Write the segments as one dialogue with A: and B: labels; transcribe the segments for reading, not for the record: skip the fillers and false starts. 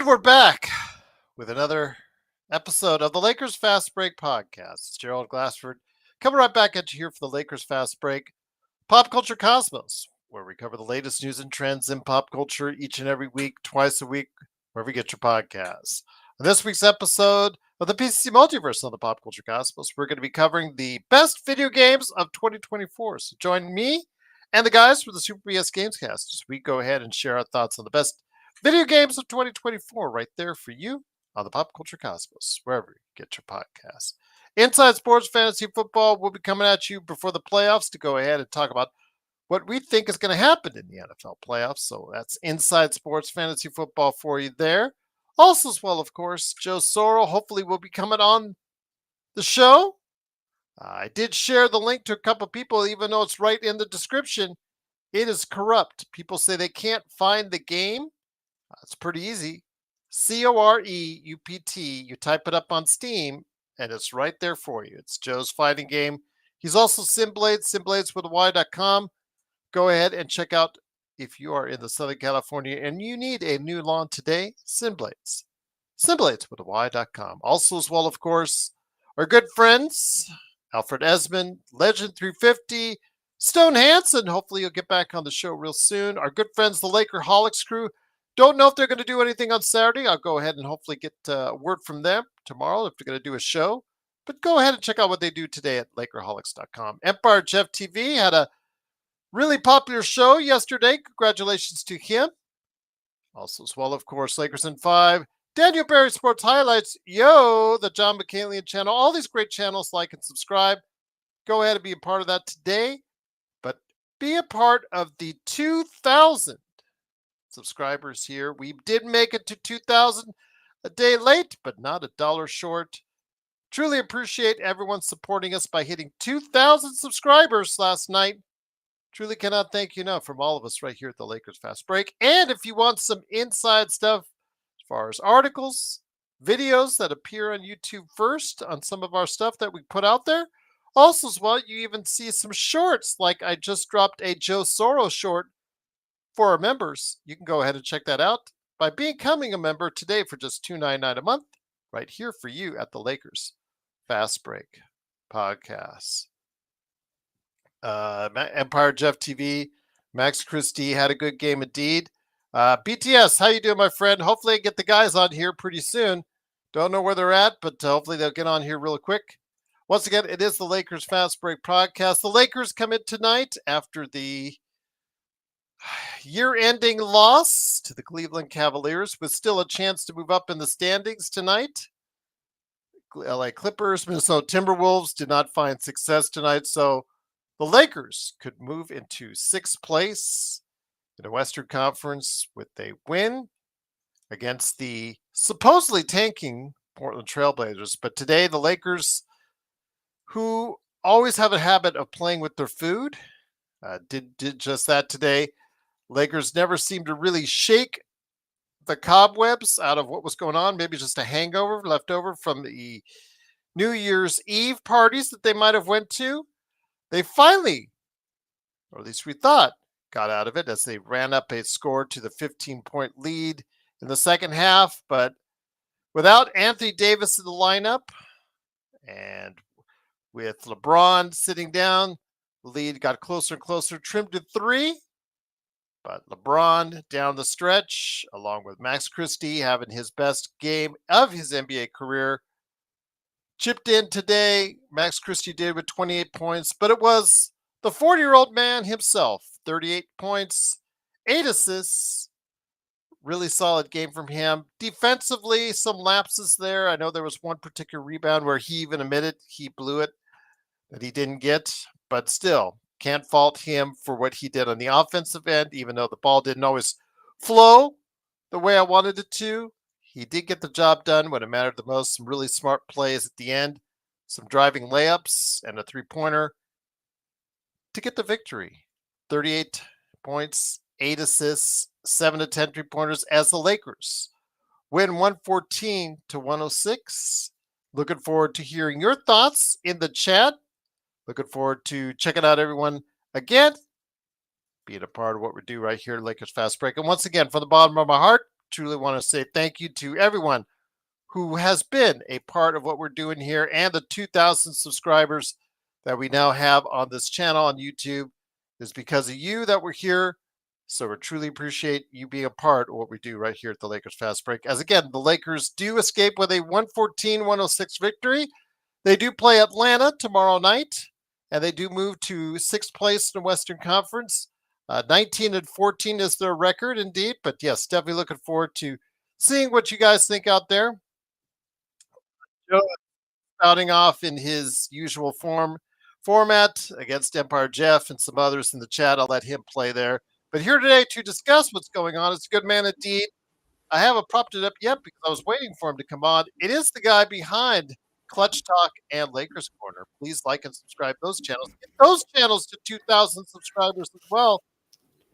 A: And we're back with another episode of the Lakers Fast Break podcast. It's Gerald Glassford coming right back at you here for the Lakers Fast Break Pop Culture Cosmos, where we cover the latest news and trends in pop culture each and every week, twice a week, wherever you get your podcasts. On this week's episode of the PCC Multiverse on the Pop Culture Cosmos, we're going to be covering the best video games of 2024. So join me and the guys for the Super BS Gamescast as we go ahead and share our thoughts on the best video games of 2024 right there for you on the Pop Culture Cosmos, wherever you get your podcasts. Inside Sports Fantasy Football will be coming at you before the playoffs to go ahead and talk about what we think is going to happen in the NFL playoffs. So that's Inside Sports Fantasy Football for you there. Also, as well, of course, Joe Sorrell hopefully will be coming on the show. I did share the link to a couple people, even though it's right in the description. It is corrupt. People say they can't find the game. It's pretty easy. Coreupt. You type it up on Steam, and it's right there for you. It's Joe's fighting game. He's also Simblades, SimbladesWithAY.com. Go ahead and check out if you are in the Southern California and you need a new lawn today, Simblades. SimbladesWithAY.com. Also, as well, of course, our good friends, Alfred Esmond, Legend 350, Stone Hansen. Hopefully, you'll get back on the show real soon. Our good friends, the Lakerholics crew. Don't know if they're going to do anything on Saturday. I'll go ahead and hopefully get a word from them tomorrow if they're going to do a show. But go ahead and check out what they do today at Lakerholics.com. Empire Jeff TV had a really popular show yesterday. Congratulations to him. Also, as well, of course, Lakers in 5. Daniel Barry Sports Highlights. Yo, the John McCalian channel. All these great channels, like and subscribe. Go ahead and be a part of that today. But be a part of the 2,000 subscribers here. We did make it to 2,000 a day late, but not a dollar short. Truly appreciate everyone supporting us by hitting 2,000 subscribers last night. Truly cannot thank you enough from all of us right here at the Lakers Fast Break. And if you want some inside stuff as far as articles, videos that appear on YouTube first on some of our stuff that we put out there, also as well, you even see some shorts, like I just dropped a Joe Soros short for our members. You can go ahead and check that out by becoming a member today for just $2.99 a month, right here for you at the Lakers Fast Break podcast. Empire Jeff TV, Max Christie had a good game indeed. BTS, how you doing, my friend? Hopefully I get the guys on here pretty soon. Don't know where they're at, but hopefully they'll get on here real quick. Once again, it is the Lakers Fast Break podcast. The Lakers come in tonight after the year-ending loss to the Cleveland Cavaliers, with still a chance to move up in the standings tonight. LA Clippers, Minnesota Timberwolves did not find success tonight, so the Lakers could move into 6th place in the Western Conference with a win against the supposedly tanking Portland TrailBlazers. But today, the Lakers, who always have a habit of playing with their food, did just that today. Lakers never seemed to really shake the cobwebs out of what was going on. Maybe just a hangover left over from the New Year's Eve parties that they might have went to. They finally, or at least we thought, got out of it as they ran up a score to the 15-point lead in the second half. But without Anthony Davis in the lineup and with LeBron sitting down, the lead got closer and closer, trimmed to 3. But LeBron down the stretch, along with Max Christie having his best game of his NBA career, chipped in today. Max Christie did with 28 points, but it was the 40-year-old man himself. 38 points, 8 assists. Really solid game from him. Defensively, some lapses there. I know there was one particular rebound where he even admitted he blew it, that he didn't get, but still, can't fault him for what he did on the offensive end, even though the ball didn't always flow the way I wanted it to. He did get the job done when it mattered the most. Some really smart plays at the end, some driving layups, and a three-pointer to get the victory. 38 points, 8 assists, 7 to 10 three-pointers as the Lakers win 114-106. Looking forward to hearing your thoughts in the chat. Looking forward to checking out everyone again, being a part of what we do right here at Lakers Fast Break. And once again, from the bottom of my heart, truly want to say thank you to everyone who has been a part of what we're doing here and the 2,000 subscribers that we now have on this channel on YouTube. It's because of you that we're here. So we truly appreciate you being a part of what we do right here at the Lakers Fast Break. As again, the Lakers do escape with a 114-106 victory. They do play Atlanta tomorrow night, and they do move to sixth place in the Western Conference. 19-14 is their record indeed. But yes, definitely looking forward to seeing what you guys think out there. Joe spouting off in his usual format against Empire Jeff and some others in the chat. I'll let him play there. But here today to discuss what's going on, it's a good man indeed. I haven't propped it up yet because I was waiting for him to come on. It is the guy behind Clutch Talk and Lakers Corner. Please like and subscribe those channels. Get those channels to 2,000 subscribers as well.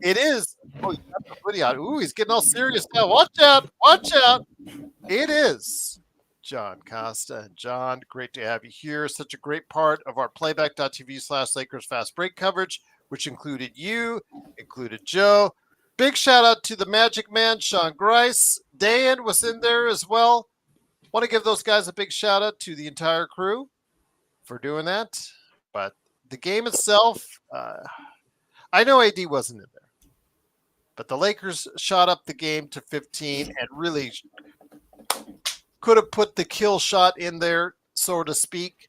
A: It is. Oh, you got the hoodie on. Ooh, he's getting all serious now. Watch out. Watch out. It is John Costa. And John, great to have you here. Such a great part of our playback.tv/Lakers Fast Break coverage, which included you, included Joe. Big shout out to the Magic Man, Sean Grice. Dan was in there as well. Want to give those guys a big shout out to the entire crew for doing that. But the game itself, I know AD wasn't in there. But the Lakers shot up the game to 15 and really could have put the kill shot in there, so to speak,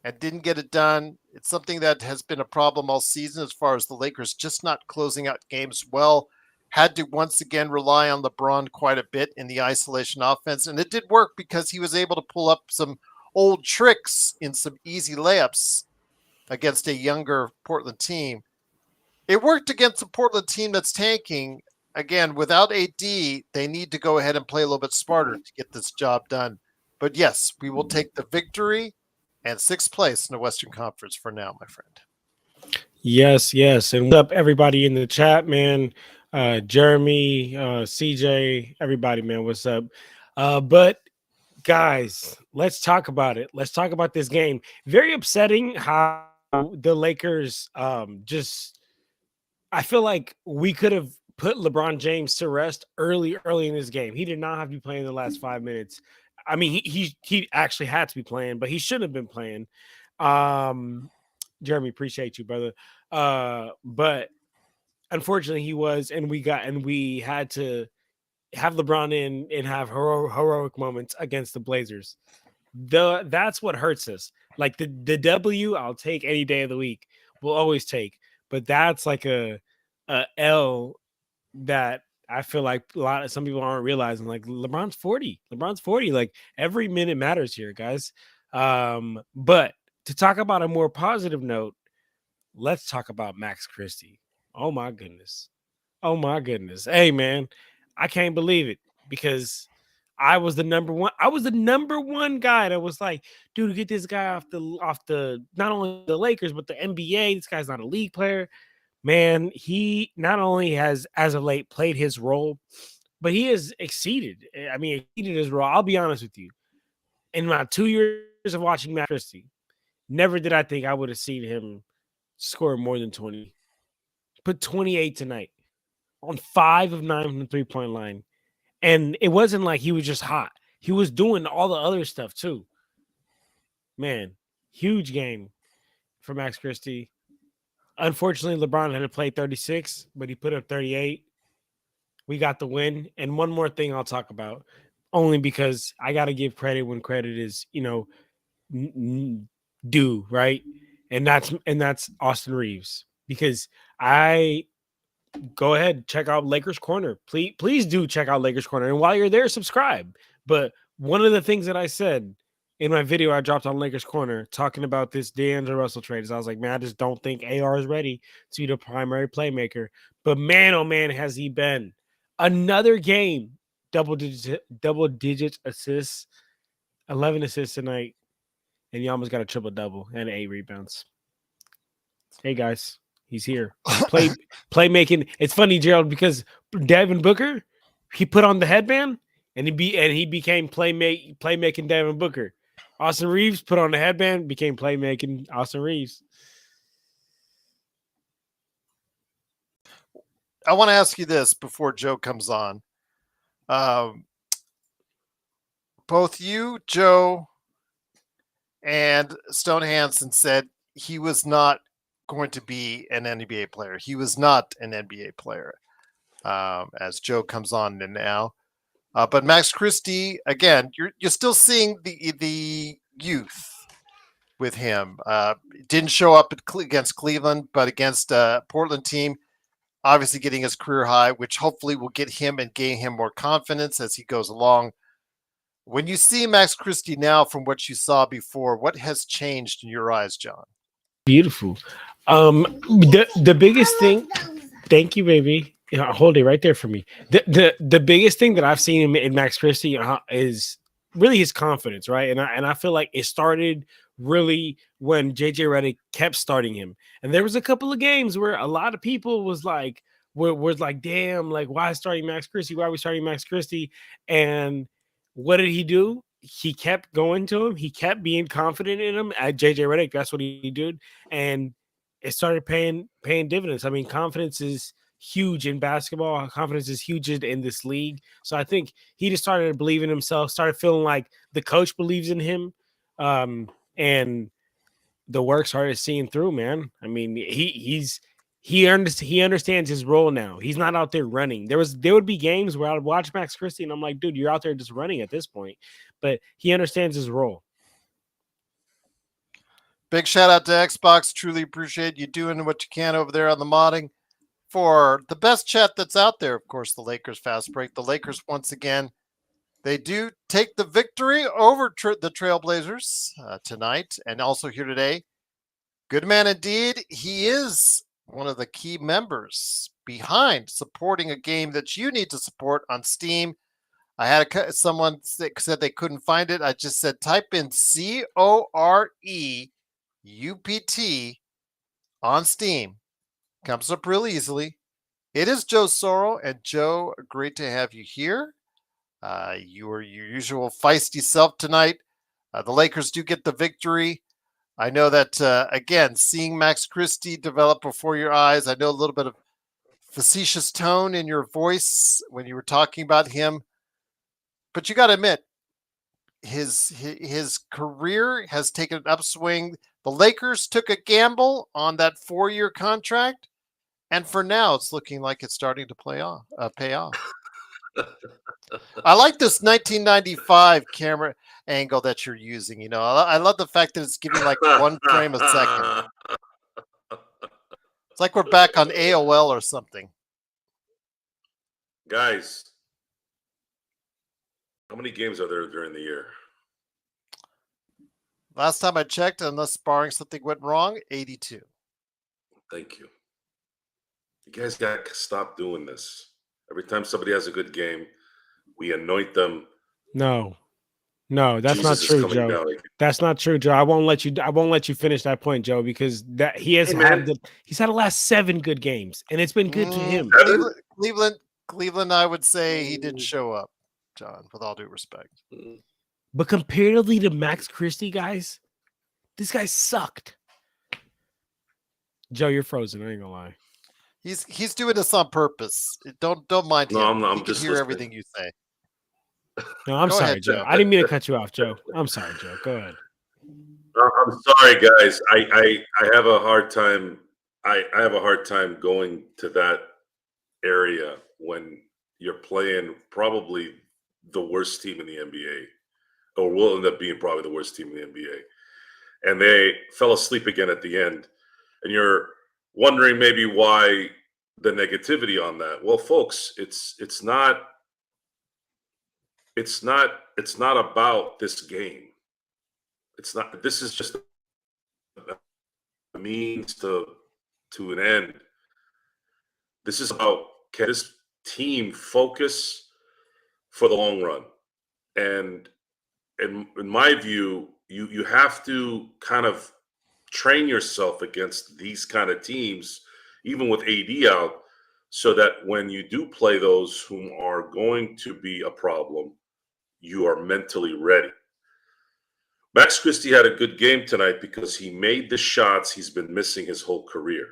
A: and didn't get it done. It's something that has been a problem all season as far as the Lakers just not closing out games well. Had to once again rely on LeBron quite a bit in the isolation offense, and it did work because he was able to pull up some old tricks in some easy layups against a younger Portland team. It worked against a Portland team that's tanking. Again, without AD, they need to go ahead and play a little bit smarter to get this job done. But yes, we will take the victory and sixth place in the Western Conference for now, my friend.
B: Yes, yes. And what's up, everybody in the chat, man? Jeremy, CJ, everybody, man. What's up? But guys, let's talk about it. Let's talk about this game. Very upsetting how the Lakers just I feel like we could have put LeBron James to rest early in this game. He did not have to be playing the last 5 minutes. I mean, he actually had to be playing, but he shouldn't have been playing. Jeremy, appreciate you, brother. But unfortunately, he was, and we had to have LeBron in and have heroic moments against the Blazers. That's what hurts us. Like the W, I'll take any day of the week. We'll always take, but that's like a L that I feel like some people aren't realizing. Like LeBron's 40. Like every minute matters here, guys. But to talk about a more positive note, let's talk about Max Christie. Oh my goodness. Hey man, I can't believe it because I was the number one guy that was like, dude, get this guy off the not only the Lakers but the NBA. This guy's not a league player. Man, he not only has as of late played his role, but he has exceeded. I mean, exceeded his role. I'll be honest with you. In my 2 years of watching Max Christie, never did I think I would have seen him score more than 20. Put 28 tonight on 5 of 9 from the 3-point line. And it wasn't like he was just hot. He was doing all the other stuff too. Man, huge game for Max Christie. Unfortunately, LeBron had to play 36, but he put up 38. We got the win. And one more thing I'll talk about, only because I got to give credit when credit is, due, right? And that's Austin Reeves, because I go ahead, check out Lakers Corner. Please do check out Lakers Corner. And while you're there, subscribe. But one of the things that I said in my video I dropped on Lakers Corner talking about this D'Angelo Russell trade is I was like, man, I just don't think AR is ready to be the primary playmaker. But man, oh man, has he been. Another game, double digit assists, 11 assists tonight, and he almost got a triple-double and 8 rebounds. Hey, guys. He's here. Playmaking. It's funny, Gerald, because Devin Booker, he put on the headband and he became playmaking Devin Booker. Austin Reeves put on the headband, became playmaking Austin Reeves.
A: I want to ask you this before Joe comes on. Both you, Joe, and Stone Hansen said he was not going to be an NBA player. He was not an NBA player. As Joe comes on now, but Max Christie, again, you're still seeing the youth with him. Didn't show up against Cleveland, but against a Portland team, obviously getting his career high, which hopefully will get him and gain him more confidence as he goes along. When you see Max Christie now from what you saw before, what has changed in your eyes, John?
B: Beautiful. The biggest thing. Thank you, baby. Yeah, hold it right there for me. The biggest thing that I've seen in Max Christie is really his confidence, right? And I feel like it started really when JJ Redick kept starting him, and there was a couple of games where a lot of people was like, damn, like why starting Max Christie? Why are we starting Max Christie? And what did he do? He kept going to him. He kept being confident in him at JJ Redick. That's what he did, and it started paying dividends. I mean, confidence is huge in basketball. Confidence is huge in this league. So I think he just started to believe in himself, started feeling like the coach believes in him, and the work started seeing through. Man, I mean, he understands his role now. He's not out there running. There would be games where I would watch Max Christie and I'm like, dude, you're out there just running at this point. But he understands his role.
A: Big shout out to Xbox. Truly appreciate you doing what you can over there on the modding. For the best chat that's out there, of course, the Lakers fast break. The Lakers, once again, they do take the victory over the Trailblazers tonight and also here today. Good man indeed. He is one of the key members behind supporting a game that you need to support on Steam. I had someone said they couldn't find it. I just said type in COREUPT on Steam. Comes up real easily. It is Joe Sorrell, and Joe, great to have you here. You are your usual feisty self tonight. The Lakers do get the victory. I know that, again, seeing Max Christie develop before your eyes, I know a little bit of facetious tone in your voice when you were talking about him. But you got to admit, his career has taken an upswing. The Lakers took a gamble on that 4-year contract, and for now, it's looking like it's starting to pay off. I like this 1995 camera angle that you're using. You know, I love the fact that it's giving like 1 frame a second. It's like we're back on AOL or something.
C: Guys, how many games are there during the year?
A: Last time I checked, unless barring something went wrong, 82.
C: Thank you. You guys got to stop doing this. Every time somebody has a good game, we anoint them.
B: No, that's
C: Jesus
B: not true, Joe.
C: down.
B: That's not true, Joe. I won't let you finish that point, Joe, because that he's had the last 7 good games, and it's been good to him.
A: Cleveland, I would say he didn't show up, John, with all due respect.
B: But comparatively to Max Christie, guys, this guy sucked. Joe, you're frozen. I ain't gonna lie.
A: He's doing this on purpose. Don't mind him.
C: I'm
A: he
C: just
A: can hear
C: listening.
A: everything you say.
B: No, I'm
A: Go
B: sorry,
A: ahead,
B: Joe. I didn't mean to cut you off, Joe. I'm sorry, Joe. Go ahead.
C: I'm sorry, guys. I have a hard time. I have a hard time going to that area when you're playing probably the worst team in the NBA, or will end up being probably the worst team in the NBA. And they fell asleep again at the end. And you're wondering maybe why the negativity on that. Well, folks, it's not about this game. It's not. This is just a means to an end. This is about, can this team focus for the long run? And in my view, you have to kind of train yourself against these kind of teams, even with AD out, so that when you do play those whom are going to be a problem, you are mentally ready. Max Christie had a good game tonight because he made the shots he's been missing his whole career.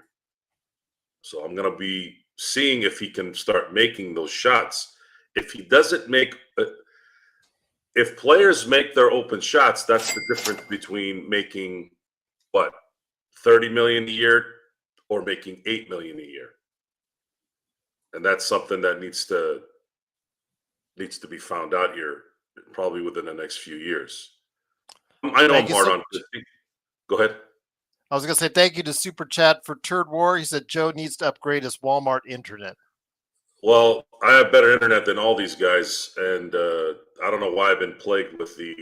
C: So I'm going to be seeing if he can start making those shots. if he doesn't make, if players make their open shots, that's the difference between making what, 30 million a year or making 8 million a year. And that's something that needs to be found out here probably within the next few years. I know I'm hard on Christie. Go ahead.
A: I was going to say thank you to Super Chat for Turd War. He said Joe needs to upgrade his Walmart internet.
C: Well, I have better internet than all these guys, and I don't know why I've been plagued with the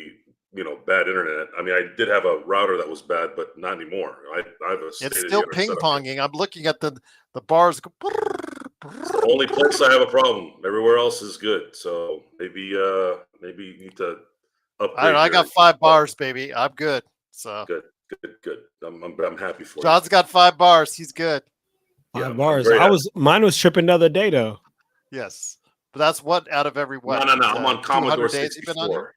C: bad internet. I mean, I did have a router that was bad, but not anymore. I have a
A: It's still ping ponging. I'm looking at the bars.
C: The only place I have a problem. Everywhere else is good. So maybe you need to upgrade.
A: I don't know. I got 5 bars, baby. I'm good. So
C: good. I'm happy for you.
A: John's got 5 bars. He's good.
B: 5 bars. Mine was tripping the other day though.
A: Yes, but that's what out of every what?
C: No. I'm on Commodore
A: 64.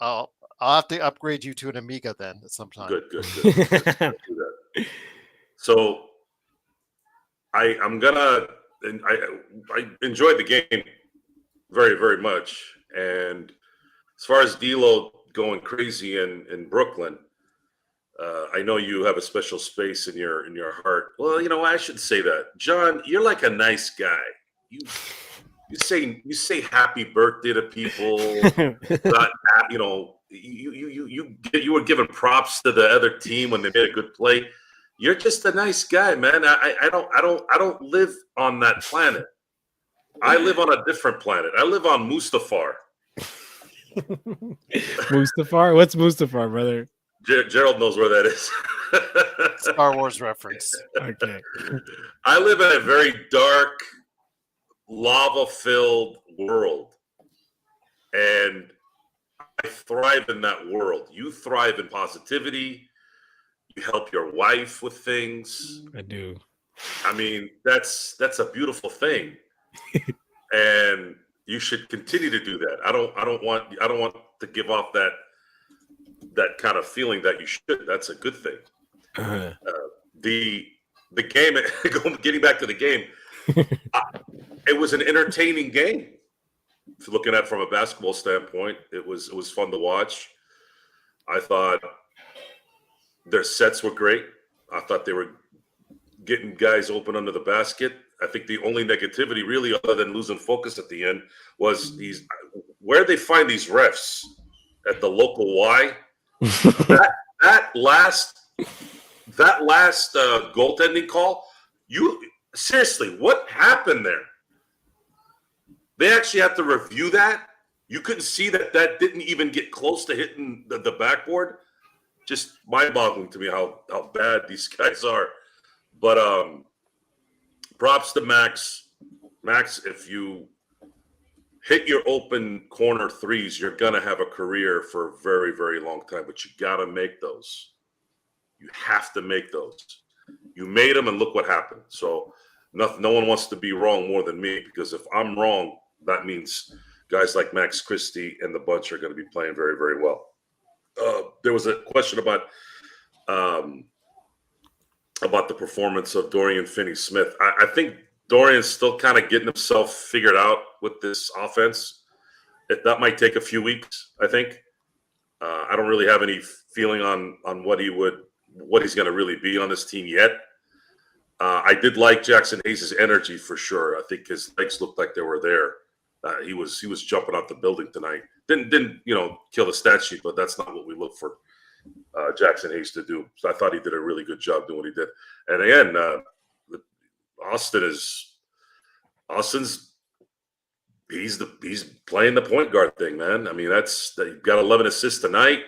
A: I'll have to upgrade you to an Amiga then at some time.
C: Good. Let's do that. So I'm gonna. I enjoyed the game very, very much, and as far as D'Lo going crazy in Brooklyn, I know you have a special space in your heart. Well, I should say that, John. You're like a nice guy. You say happy birthday to people. You were giving props to the other team when they made a good play. You're just a nice guy, man. I don't live on that planet. I live on a different planet. I live on Mustafar.
B: Mustafar? What's Mustafar, brother?
C: Gerald knows where that is.
A: Star Wars reference.
B: Okay.
C: I live in a very dark, lava-filled world, and I thrive in that world. You thrive in positivity. You help your wife with things.
B: I do.
C: I mean, that's a beautiful thing, and you should continue to do that. I don't want to give off that kind of feeling that you should. That's a good thing.
B: Uh-huh.
C: The game, getting back to the game, it was an entertaining game. If you're looking at it from a basketball standpoint, it was fun to watch. I thought their sets were great. I thought they were getting guys open under the basket. I think the only negativity, really, other than losing focus at the end, was where they find these refs at the local Y. that last goaltending call. Seriously, what happened there? They actually have to review that. You couldn't see that didn't even get close to hitting the backboard. Just mind-boggling to me how bad these guys are. But props to Max. Max, if you hit your open corner threes, you're going to have a career for a very, very long time. But you got to make those. You have to make those. You made them, and look what happened. So no one wants to be wrong more than me, because if I'm wrong, that means guys like Max Christie and the bunch are going to be playing very, very well. There was a question about the performance of Dorian Finney-Smith. I think Dorian's still kind of getting himself figured out with this offense. That might take a few weeks, I think. I don't really have any feeling on what he's going to really be on this team yet. I did like Jackson Hayes' energy for sure. I think his legs looked like they were there. He was jumping out the building tonight. Didn't kill the stat sheet, but that's not what we look for Jackson Hayes to do. So I thought he did a really good job doing what he did. And again, Austin's he's playing the point guard thing, man. I mean, he got 11 assists tonight.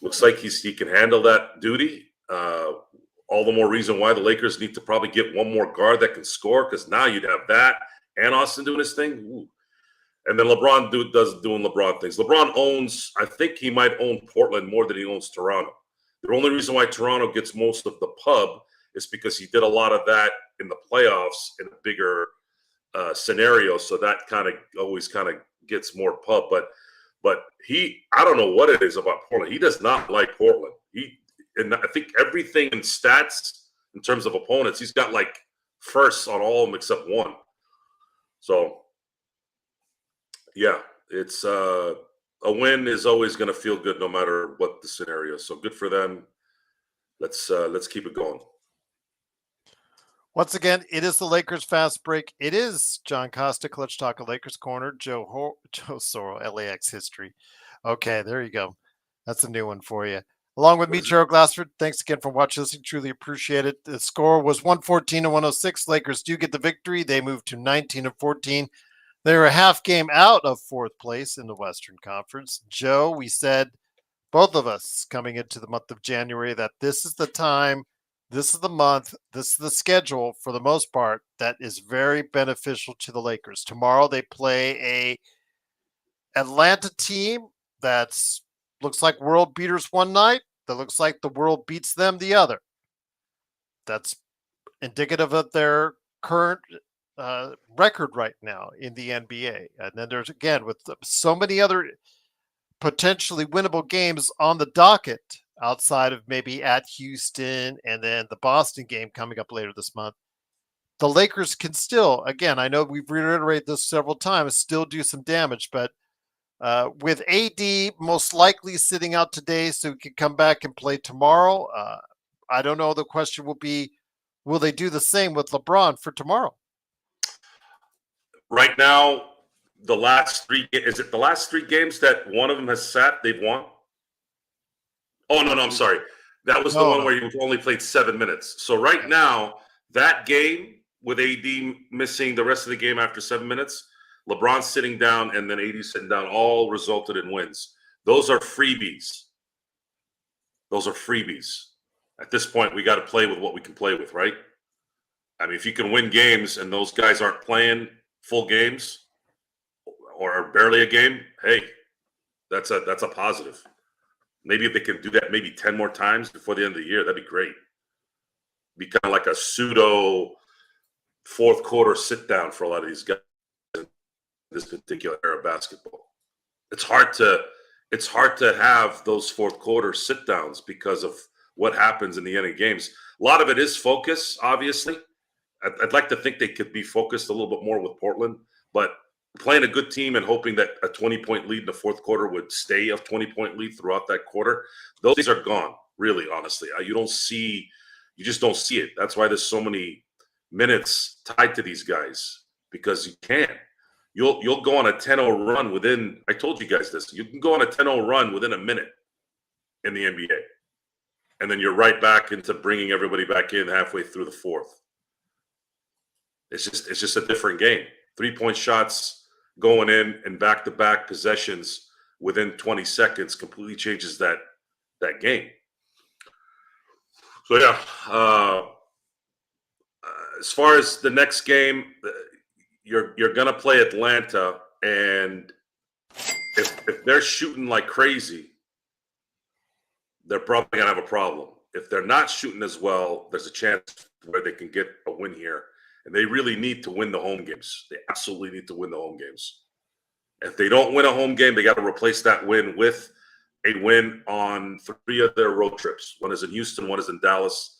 C: Looks like he can handle that duty. All the more reason why the Lakers need to probably get one more guard that can score, because now you'd have that and Austin doing his thing. Ooh. And then LeBron doing LeBron things. I think he might own Portland more than he owns Toronto. The only reason why Toronto gets most of the pub is because he did a lot of that in the playoffs in a bigger scenario. So that always gets more pub. But I don't know what it is about Portland. He does not like Portland. And I think everything in stats in terms of opponents, he's got like firsts on all of them except one. So, yeah, it's a win is always going to feel good no matter what the scenario. So good for them. Let's keep it going.
A: Once again, it is the Lakers Fast Break. It is John Costa, Clutch Talk of Lakers Corner, Joe Soro, LAX History. Okay, there you go. That's a new one for you. Along with me, Gerald Glassford. Thanks again for watching, listening. Truly appreciate it. The score was 114-106. Lakers do get the victory. They move to 19-14. They're a half game out of fourth place in the Western Conference. Joe, we said, both of us coming into the month of January, that this is the time, this is the month, this is the schedule for the most part that is very beneficial to the Lakers. Tomorrow they play a Atlanta team that's looks like world beaters one night, that looks like the world beats them the other. That's indicative of their current record right now in the NBA. And then there's, again, with so many other potentially winnable games on the docket outside of maybe at Houston and then the Boston game coming up later this month, the Lakers can still, again, I know we've reiterated this several times, still do some damage, but with AD most likely sitting out today so he can come back and play tomorrow, I don't know. The question will be, will they do the same with LeBron for tomorrow?
C: Right now, the last three games that one of them has sat, they've won? Oh, no, I'm sorry. That was the one where you only played 7 minutes. So right now, that game with AD missing the rest of the game after 7 minutes, LeBron sitting down and then AD sitting down, all resulted in wins. Those are freebies. At this point, we got to play with what we can play with, right? I mean, if you can win games and those guys aren't playing full games or barely a game, hey, that's a positive. Maybe if they can do that maybe 10 more times before the end of the year, that'd be great. Be kind of like a pseudo fourth quarter sit down for a lot of these guys in this particular era of basketball. It's hard to have those fourth quarter sit downs because of what happens in the end of games. A lot of it is focus, obviously. I'd like to think they could be focused a little bit more with Portland, but playing a good team and hoping that a 20-point lead in the fourth quarter would stay a 20-point lead throughout that quarter, those days are gone, really, honestly. You just don't see it. That's why there's so many minutes tied to these guys, because you can. You'll go on a 10-0 run within, I told you guys this, you can go on a 10-0 run within a minute in the NBA. And then you're right back into bringing everybody back in halfway through the fourth. It's just a different game. 3-point shots going in and back-to-back possessions within 20 seconds completely changes that game. So yeah, as far as the next game, you're gonna play Atlanta, and if they're shooting like crazy, they're probably gonna have a problem. If they're not shooting as well, there's a chance where they can get a win here. And they really need to win the home games. They absolutely need to win the home games. If they don't win a home game, they got to replace that win with a win on 3 of their road trips. One is in Houston, one is in Dallas,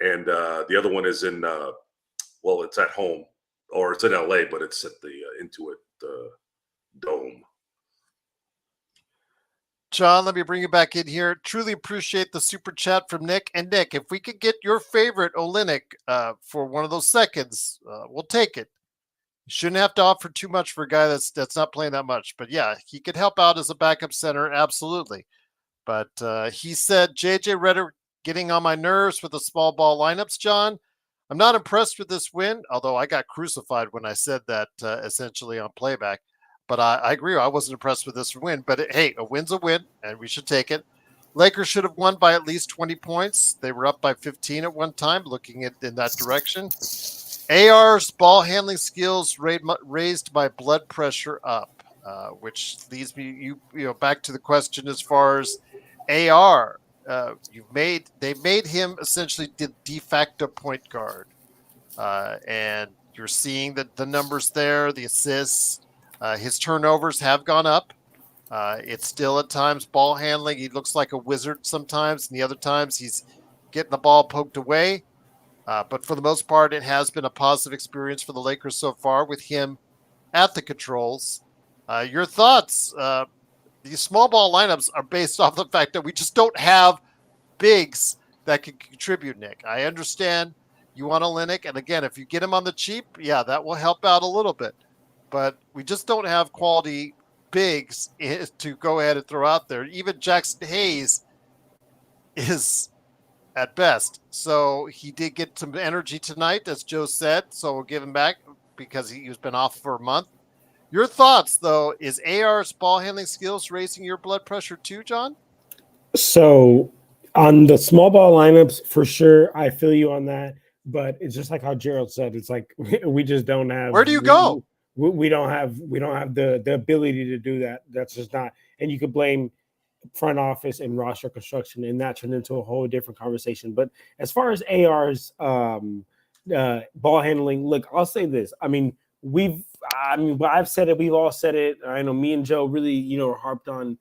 C: and the other one is in, it's at home, or it's in LA, but it's at the Intuit Dome.
A: John, let me bring you back in here. Truly appreciate the super chat from Nick. And Nick, if we could get your favorite Olynyk for one of those seconds, we'll take it. You shouldn't have to offer too much for a guy that's not playing that much. But yeah, he could help out as a backup center, absolutely. But he said, JJ Redick getting on my nerves with the small ball lineups, John. I'm not impressed with this win, although I got crucified when I said that essentially on playback. But I agree. I wasn't impressed with this win. But hey, a win's a win, and we should take it. Lakers should have won by at least 20 points. They were up by 15 at one time, looking in that direction. AR's ball handling skills raised my blood pressure up, which leads me back to the question as far as AR. They made him essentially the de facto point guard, and you're seeing the numbers there, the assists. His turnovers have gone up. It's still at times ball handling. He looks like a wizard sometimes, and the other times he's getting the ball poked away. But for the most part, it has been a positive experience for the Lakers so far with him at the controls. Your thoughts? These small ball lineups are based off the fact that we just don't have bigs that can contribute, Nick. I understand you want Olynyk, and again, if you get him on the cheap, yeah, that will help out a little bit. But we just don't have quality bigs to go ahead and throw out there. Even Jackson Hayes is at best. So he did get some energy tonight, as Joe said. So we'll give him back because he's been off for a month. Your thoughts, though, is AR's ball handling skills raising your blood pressure too, John?
B: So on the small ball lineups, for sure, I feel you on that. But it's just like how Gerald said. It's like we just don't have.
A: Where do you go?
B: We don't have the ability to do that. That's just not. And you could blame front office and roster construction, and that turned into a whole different conversation. But as far as AR's ball handling, look, I'll say this. I've said it. We've all said it. I know me and Joe really, harped on.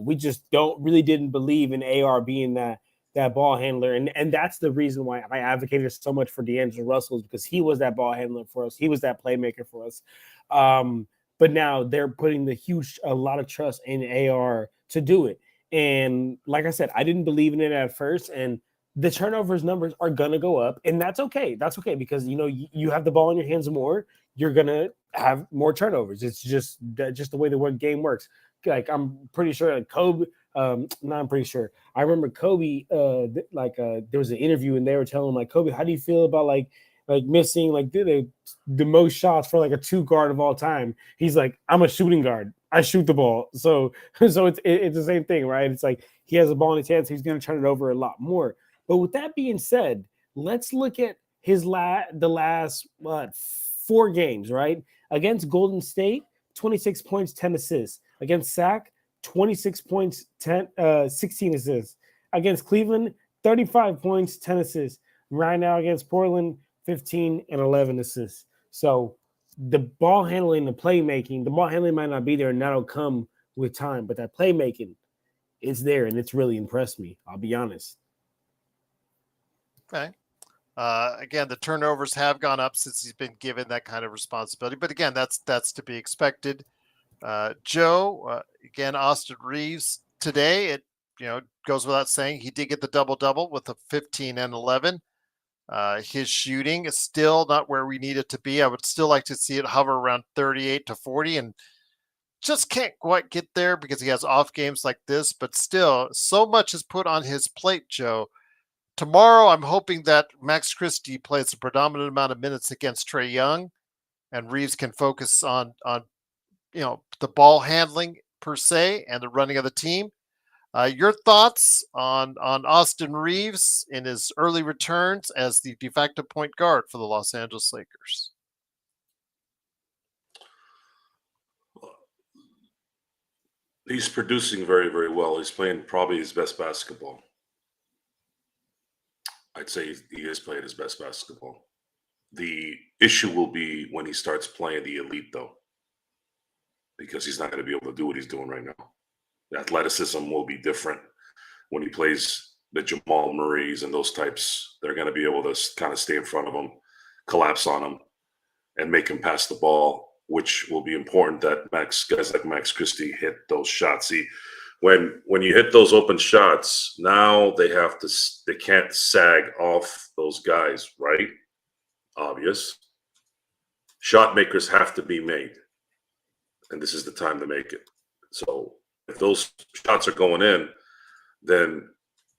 B: We just didn't believe in AR being that ball handler, and that's the reason why I advocated so much for D'Angelo Russell, because he was that ball handler for us. He was that playmaker for us. But now they're putting a lot of trust in AR to do it. And like I said, I didn't believe in it at first, and the turnovers numbers are gonna go up, and that's okay. That's okay, because you have the ball in your hands more, you're gonna have more turnovers. It's just the way the game works. Like I'm pretty sure like Kobe. I'm pretty sure. I remember Kobe. There was an interview and they were telling him like, Kobe, how do you feel about like missing the most shots for like a 2 guard of all time? He's like, I'm a shooting guard. I shoot the ball. So it's the same thing, right? It's like he has a ball in his hands, so he's going to turn it over a lot more. But with that being said, let's look at the last 4 games, right? Against Golden State, 26 points, 10 assists. Against Sac, 26 points, 16 assists. Against Cleveland, 35 points, 10 assists. Right now against Portland, 15 and 11 assists. So the ball handling, the playmaking, the ball handling might not be there, and that'll come with time. But that playmaking is there, and it's really impressed me. I'll be honest.
A: Okay. Again, the turnovers have gone up since he's been given that kind of responsibility. But again, that's to be expected. Joe, again, Austin Reeves today, it goes without saying he did get the double-double with a 15 and 11. His shooting is still not where we need it to be. I would still like to see it hover around 38 to 40, and just can't quite get there because he has off games like this. But still, so much is put on his plate, Joe. Tomorrow, I'm hoping that Max Christie plays a predominant amount of minutes against Trae Young, and Reeves can focus on the ball handling per se and the running of the team. Your thoughts on Austin Reeves in his early returns as the de facto point guard for the Los Angeles Lakers?
C: He's producing very, very well. He's playing probably his best basketball. I'd say he is playing his best basketball. The issue will be when he starts playing the elite, though, because he's not going to be able to do what he's doing right now. The athleticism will be different when he plays the Jamal Murrays and those types. They're going to be able to kind of stay in front of him, collapse on him, and make him pass the ball, which will be important that guys like Max Christie hit those shots. See, when you hit those open shots, now they can't sag off those guys, right? Obvious. Shot makers have to be made, and this is the time to make it. So if those shots are going in, then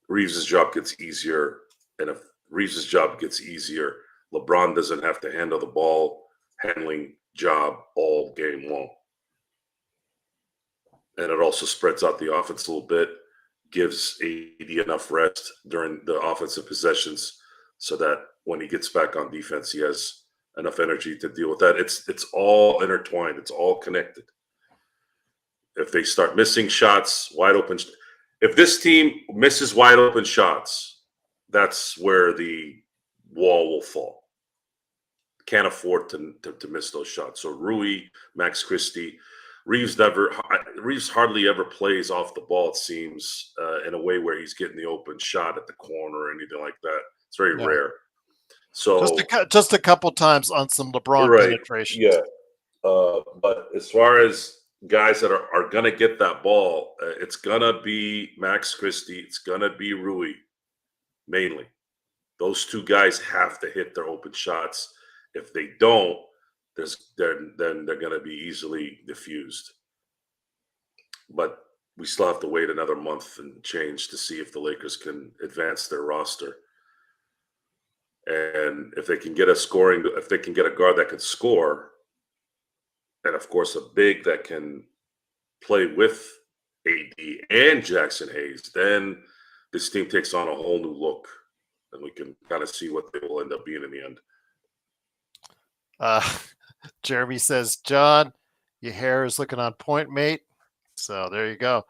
C: Reeves' job gets easier. And if Reeves' job gets easier, LeBron doesn't have to handle the ball handling job all game long. And it also spreads out the offense a little bit, gives AD enough rest during the offensive possessions so that when he gets back on defense, he has enough energy to deal with that. It's all intertwined. It's all connected. If they start missing shots, wide open, if this team misses wide open shots, that's where the wall will fall. Can't afford to miss those shots. So Rui, Max Christie, Reeves hardly ever plays off the ball, it seems, in a way where he's getting the open shot at the corner or anything like that. It's very rare. So
A: just a couple times on some LeBron penetration.
C: Yeah. But as far as guys that are going to get that ball, it's going to be Max Christie. It's going to be Rui, mainly. Those two guys have to hit their open shots. If they don't, then they're going to be easily diffused. But we still have to wait another month and change to see if the Lakers can advance their roster. And if they can get a guard that can score, and of course a big that can play with AD and Jackson Hayes, then this team takes on a whole new look, and we can kind of see what they will end up being in the end.
A: Jeremy says, John, your hair is looking on point, mate. So there you go.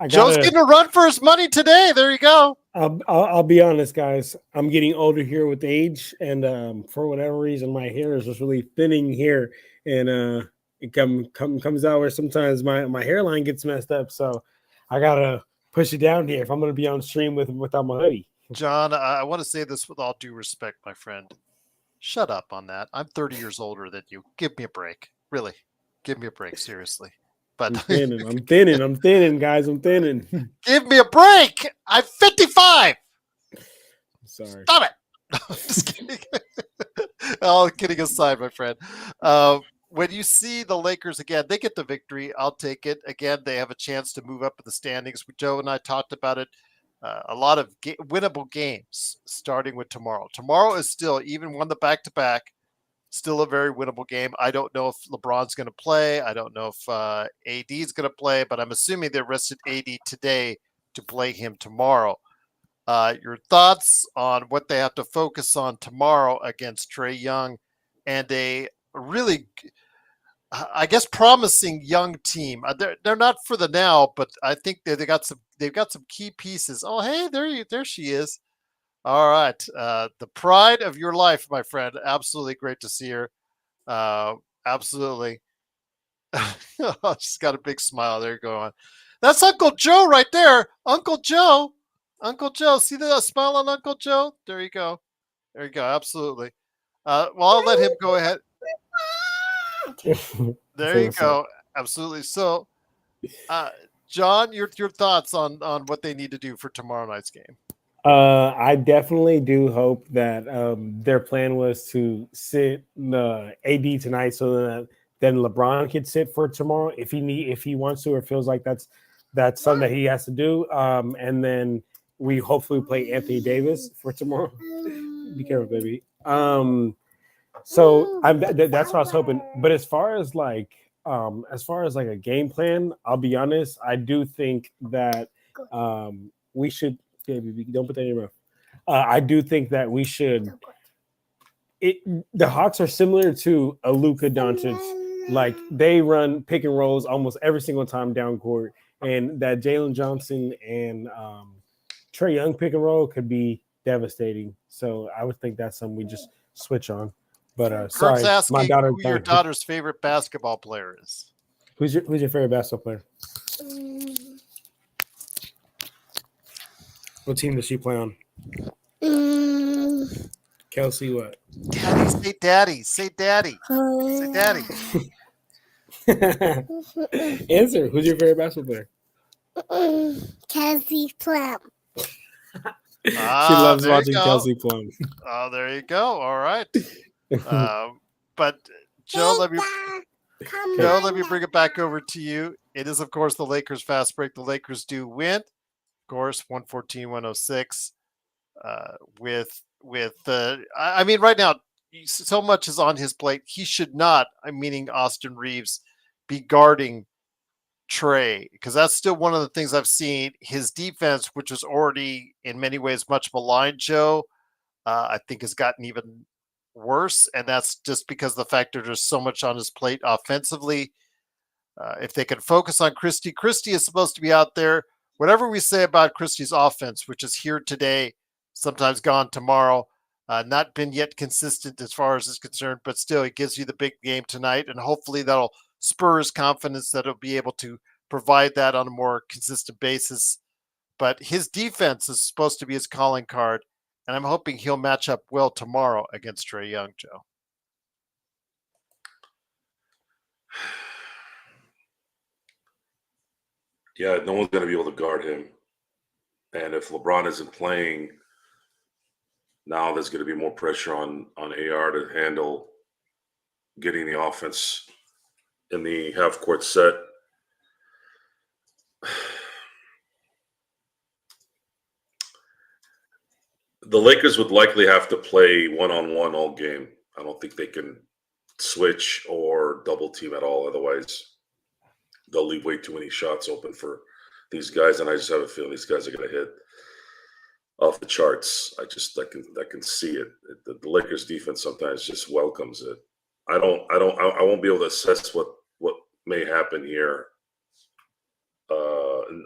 A: Joe's getting a run for his money today. There you go.
B: I'll be honest, guys. I'm getting older here with age, and for whatever reason, my hair is just really thinning here, and it comes out where sometimes my hairline gets messed up. So I gotta push it down here if I'm gonna be on stream without my hoodie.
A: John, I want to say this with all due respect, my friend. Shut up on that. I'm 30 years older than you. Give me a break. Really. Give me a break. Seriously. But
B: I'm thinning, guys. I'm thinning.
A: Give me a break. I'm 55.
B: Sorry.
A: Stop it. Just kidding. All kidding aside, my friend. When you see the Lakers again, they get the victory. I'll take it. Again, they have a chance to move up in the standings. Joe and I talked about it. A lot of winnable games starting with tomorrow. Tomorrow is still, even won the back-to-back, still a very winnable game. I don't know if LeBron's going to play. I don't know if AD is going to play, but I'm assuming they rested AD today to play him tomorrow. Your thoughts on what they have to focus on tomorrow against Trae Young and a really, I guess, promising young team. They're not for the now, but I think they've got some key pieces. Oh, hey, there she is. All right. The pride of your life, my friend. Absolutely great to see her. Absolutely. She's got a big smile. There you go. On. That's Uncle Joe right there. Uncle Joe. Uncle Joe. See the smile on Uncle Joe? There you go. There you go. Absolutely. Well, I'll let him go ahead. There you go. Absolutely. So, John, your thoughts on what they need to do for tomorrow night's game.
B: I definitely do hope that their plan was to sit the AD tonight so that then LeBron could sit for tomorrow if he wants to or feels like that's something that he has to do. And then we hopefully play Anthony Davis for tomorrow. Be careful, baby. So that's what I was hoping. But as far as like a game plan, I'll be honest. I do think that we should. Baby, don't put that in your mouth. I do think that we should. The Hawks are similar to a Luka Doncic. Like they run pick and rolls almost every single time down court, and that Jalen Johnson and Trae Young pick and roll could be devastating. So I would think that's something we just switch on. But sorry,
A: asking
B: my daughter.
A: Who your daughter's favorite basketball player is?
B: Who's your favorite basketball player? What team does she play on? Kelsey, what?
A: Daddy, say daddy. Say daddy.
B: Answer. Who's your favorite basketball player?
D: Kelsey Plum.
B: She loves watching Kelsey Plum.
A: Oh, there you go. All right. But Joe, let me bring it back over to you. It is, of course, the Lakers fast break. The Lakers do win. Course 114-106 with I mean right now so much is on his plate. He should not, meaning Austin Reeves, be guarding Trae, because that's still one of the things I've seen. His defense, which was already in many ways much maligned, Joe, I think has gotten even worse, and that's just because of the fact that there's so much on his plate offensively. If they can focus on Christie is supposed to be out there. Whatever we say about Christie's offense, which is here today, sometimes gone tomorrow, not been yet consistent as far as is concerned, but still it gives you the big game tonight, and hopefully that'll spur his confidence that he'll be able to provide that on a more consistent basis. But his defense is supposed to be his calling card, and I'm hoping he'll match up well tomorrow against Trae Young, Joe.
C: Yeah, no one's going to be able to guard him. And if LeBron isn't playing, now there's going to be more pressure on AR to handle getting the offense in the half-court set. The Lakers would likely have to play one-on-one all game. I don't think they can switch or double team at all. Otherwise, they'll leave way too many shots open for these guys. And I just have a feeling these guys are going to hit off the charts. I can see it. The Lakers defense sometimes just welcomes it. I won't be able to assess what may happen here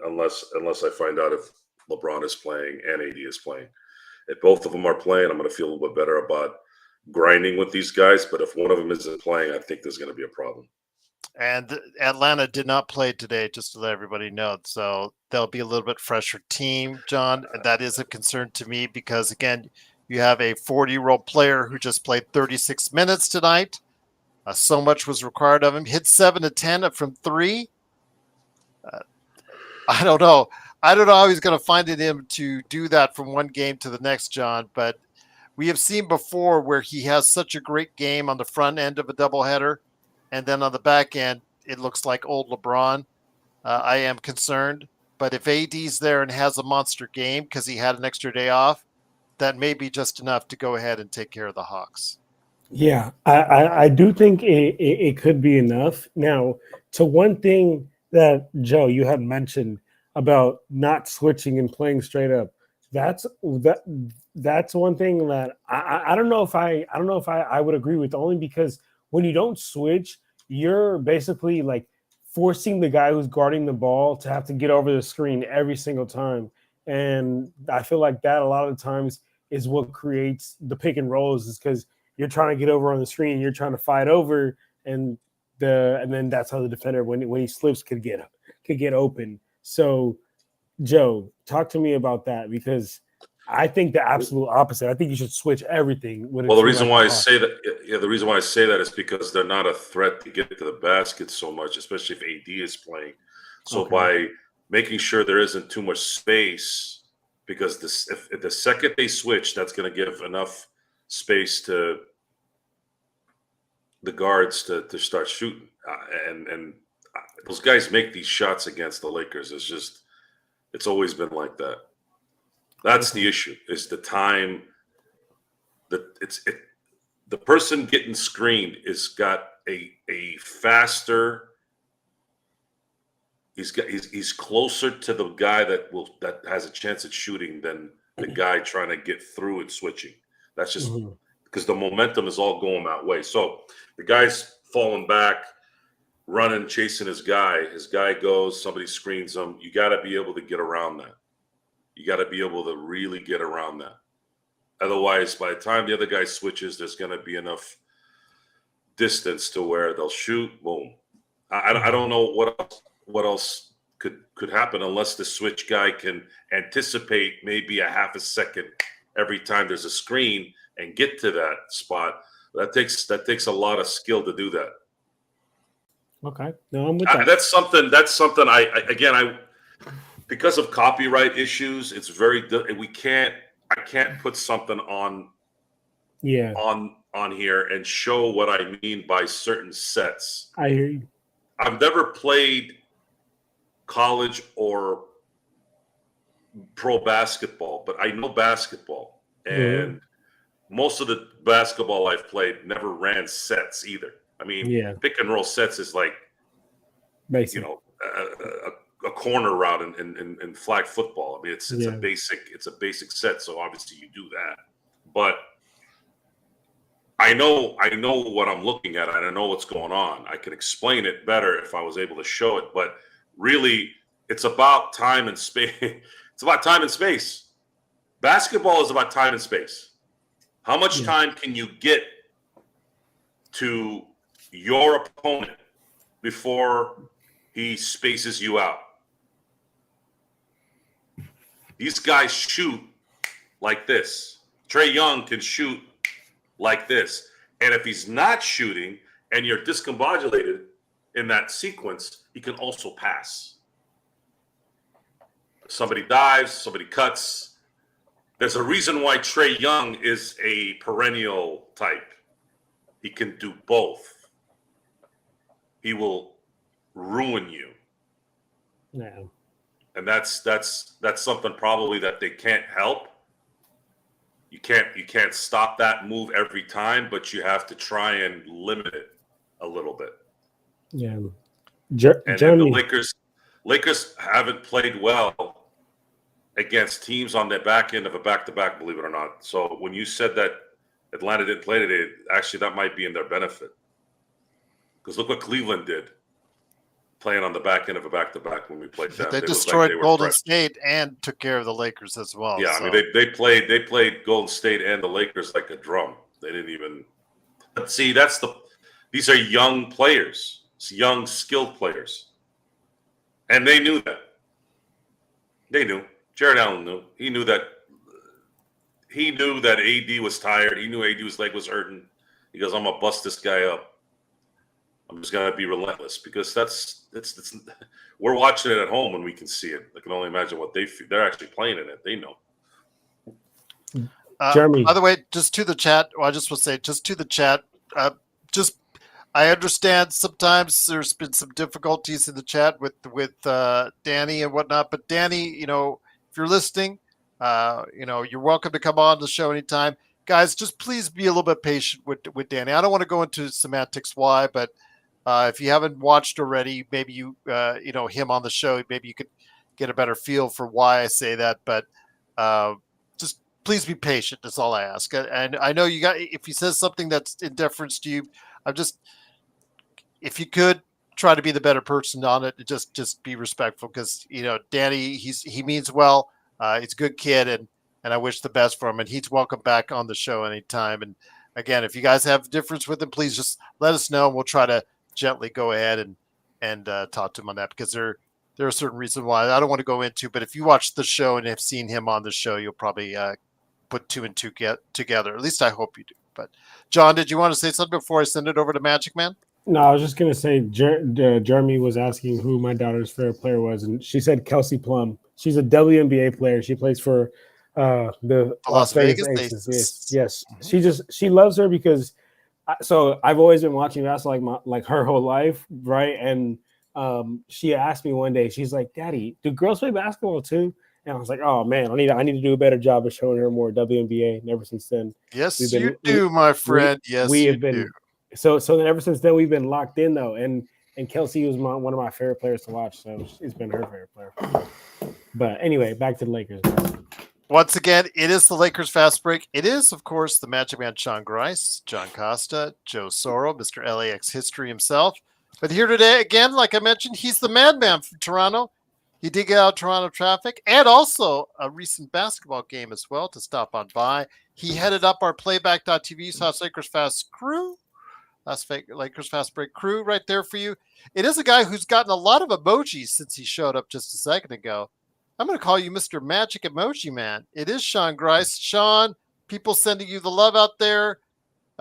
C: unless I find out if LeBron is playing and AD is playing. If both of them are playing, I'm going to feel a little bit better about grinding with these guys. But if one of them isn't playing, I think there's going to be a problem.
A: And Atlanta did not play today, just to let everybody know. So they'll be a little bit fresher team, John. And that is a concern to me because, again, you have a 40-year-old player who just played 36 minutes tonight. So much was required of him. Hit 7 of 10 from 3. I don't know. I don't know how he's going to find it in him to do that from one game to the next, John. But we have seen before where he has such a great game on the front end of a doubleheader. And then on the back end, it looks like old LeBron. I am concerned. But if AD's there and has a monster game because he had an extra day off, that may be just enough to go ahead and take care of the Hawks.
B: Yeah, I do think it could be enough. Now, to one thing that, Joe, you had mentioned about not switching and playing straight up, that's one thing that I don't know if I would agree with, only because when you don't switch, you're basically like forcing the guy who's guarding the ball to have to get over the screen every single time. And I feel like that a lot of the times is what creates the pick and rolls, is because you're trying to get over on the screen, you're trying to fight over, and then that's how the defender, when he slips, could get open. So, Joe, talk to me about that, because I think the absolute opposite. I think you should switch everything.
C: Well, the reason why I say that is because they're not a threat to get to the basket so much, especially if AD is playing. So by making sure there isn't too much space, because if the second they switch, that's going to give enough space to the guards to start shooting, and those guys make these shots against the Lakers. It's always been like that. That's the issue, is the time that the person getting screened is got a faster. He's closer to the guy that has a chance at shooting than the guy trying to get through and switching. That's just because the momentum is all going that way. So the guy's falling back, running, chasing his guy. His guy goes, somebody screens him. You got to be able to get around that. You got to be able to really get around that. Otherwise, by the time the other guy switches, there's going to be enough distance to where they'll shoot. Boom. I don't know what else could happen unless the switch guy can anticipate maybe a half a second every time there's a screen and get to that spot. That takes a lot of skill to do that.
B: Okay, no, I'm with that.
C: That's something. I because of copyright issues, it's very. I can't put something on here and show what I mean by certain sets.
B: I hear you.
C: I've never played college or pro basketball, but I know basketball, and most of the basketball I've played never ran sets either. I mean, pick and roll sets is like,
B: basically,
C: a corner route in flag football. I mean, it's a basic set, so obviously you do that. But I know what I'm looking at, and I know what's going on. I could explain it better if I was able to show it, but really, it's about time and space. It's about time and space. Basketball is about time and space. How much time can you get to your opponent before he spaces you out? These guys shoot like this. Trae Young can shoot like this. And if he's not shooting and you're discombobulated in that sequence, he can also pass. Somebody dives, somebody cuts. There's a reason why Trae Young is a perennial type. He can do both. He will ruin you.
B: Yeah.
C: And that's something probably that they can't help. You can't stop that move every time, but you have to try and limit it a little bit.
B: Yeah.
C: And
B: Jeremy.
C: the Lakers haven't played well against teams on the back end of a back-to-back, believe it or not. So when you said that Atlanta didn't play today, actually that might be in their benefit. Because look what Cleveland did, playing on the back end of a back-to-back when we played them.
A: They
C: It was
A: destroyed
C: they were
A: Golden
C: fresh.
A: State and took care of the Lakers as well.
C: Yeah,
A: so.
C: I mean they played Golden State and the Lakers like a drum. They didn't even see. These are young players, young skilled players, and they knew that. They knew. Jared Allen knew. He knew that AD was tired. He knew AD's leg was hurting. He goes, "I'm gonna bust this guy up. I'm just gonna be relentless," because it's we're watching it at home and we can see it. I can only imagine what they feel. They're actually playing in it. They know.
B: Jeremy.
A: By the way, just to the chat, I just will say, just to the chat, I understand sometimes there's been some difficulties in the chat with Danny and whatnot, but Danny, if you're listening, you're welcome to come on the show anytime. Guys, just please be a little bit patient with Danny. I don't want to go into semantics why, but if you haven't watched already, maybe him on the show, maybe you could get a better feel for why I say that. But just please be patient. That's all I ask. And I know if he says something that's in deference to you, if you could try to be the better person on it, just be respectful, because Danny, he means well. He's a good kid, and I wish the best for him. And he's welcome back on the show anytime. And again, if you guys have a difference with him, please just let us know, and we'll try to gently go ahead and talk to him on that, because there are certain reasons why I don't want to go into. But if you watch the show and have seen him on the show, you'll probably put two and two together. At least I hope you do. But John, did you want to say something before I send it over to Magic Man?
B: No, I was just going to say Jeremy was asking who my daughter's favorite player was, and she said Kelsey Plum. She's a WNBA player. She plays for the Las Vegas Aces. Yes. Mm-hmm. She loves her because so I've always been watching basketball like her whole life, right? And she asked me one day, she's like, "Daddy, do girls play basketball too?" And I was like, "Oh man, I need to do a better job of showing her more WNBA." And ever since then,
A: yes, you do, my friend. Yes, we have been.
B: So then ever since then we've been locked in though, and Kelsey was one of my favorite players to watch. So she's been her favorite player. But anyway, back to the Lakers.
A: Once again, it is the Lakers Fast Break. It is, of course, the Magic Man Sean Grice, John Costa, Joe Soro, Mr. LAX History himself. But here today, again, like I mentioned, he's the madman from Toronto. He did get out Toronto traffic and also a recent basketball game as well to stop on by. He headed up our Playback.TV South Lakers Fast crew. Lakers Fast Break crew right there for you. It is a guy who's gotten a lot of emojis since he showed up just a second ago. I'm going to call you Mr. Magic Emoji Man. It is Sean Grice. Sean, people sending you the love out there.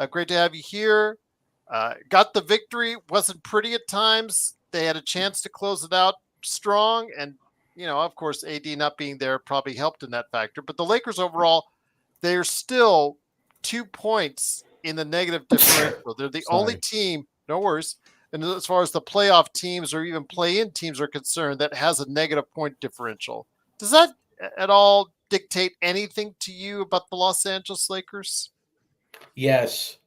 A: Great to have you here. Got the victory. Wasn't pretty at times. They had a chance to close it out strong. And, of course, AD not being there probably helped in that factor. But the Lakers overall, they're still 2 points in the negative differential. They're the only team, no worries, and as far as the playoff teams or even play-in teams are concerned, that has a negative point differential. Does that at all dictate anything to you about the Los Angeles Lakers?
D: Yes.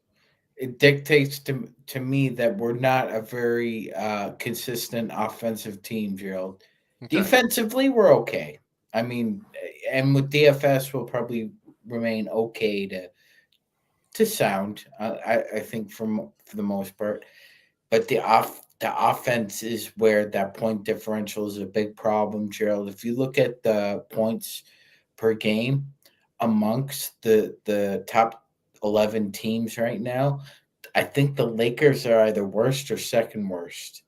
D: It dictates to me that we're not a very consistent offensive team, Gerald. Okay. Defensively, we're okay. I mean, and with DFS, we'll probably remain okay to sound, I think, for the most part. But the offense is where that point differential is a big problem, Gerald. If you look at the points per game amongst the top 11 teams right now, I think the Lakers are either worst or second worst.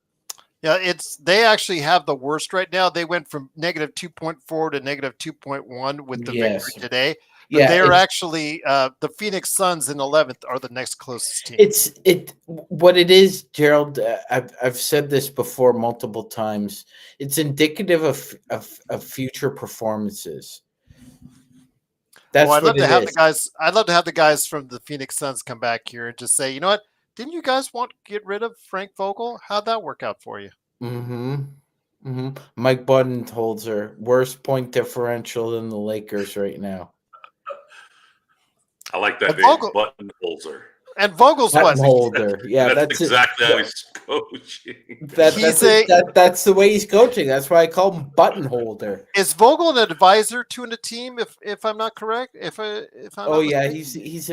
A: Yeah, they actually have the worst right now. They went from negative 2.4 to negative 2.1 with the victory today. But
D: Yeah,
A: they're actually the Phoenix Suns in 11th are the next closest team.
D: what it is, Gerald. I've said this before multiple times. It's indicative of future performances. That's
A: I'd love
D: what
A: to
D: it
A: have the
D: is.
A: guys. I'd love to have the guys from the Phoenix Suns come back here and just say, you know what? Didn't you guys want to get rid of Frank Vogel? How'd that work out for you?
D: Mm-hmm. Mm-hmm. Mike Budenholzer, worst point differential than the Lakers right now.
C: I like that
A: And
C: name,
A: Vogel
C: button holder.
A: and Vogel's what?
D: Buttonholder. Yeah,
C: That's
D: that's it.
C: exactly how he's coaching.
D: That's the way he's coaching. That's why I call him Buttonholder.
A: Is Vogel an advisor to a team? If I'm not correct, if I'm
D: Oh
A: not
D: yeah,
A: mistaken?
D: he's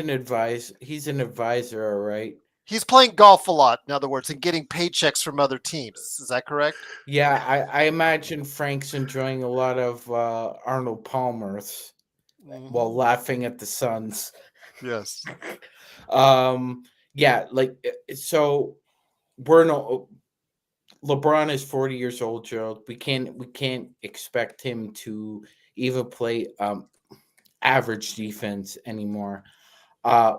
D: an advisor. All right.
A: He's playing golf a lot, in other words, and getting paychecks from other teams. Is that correct?
D: Yeah, I imagine Frank's enjoying a lot of Arnold Palmer's while laughing at the Suns.
A: Yes.
D: Yeah, like so we're no LeBron is 40 years old, Gerald. We can't expect him to even play average defense anymore.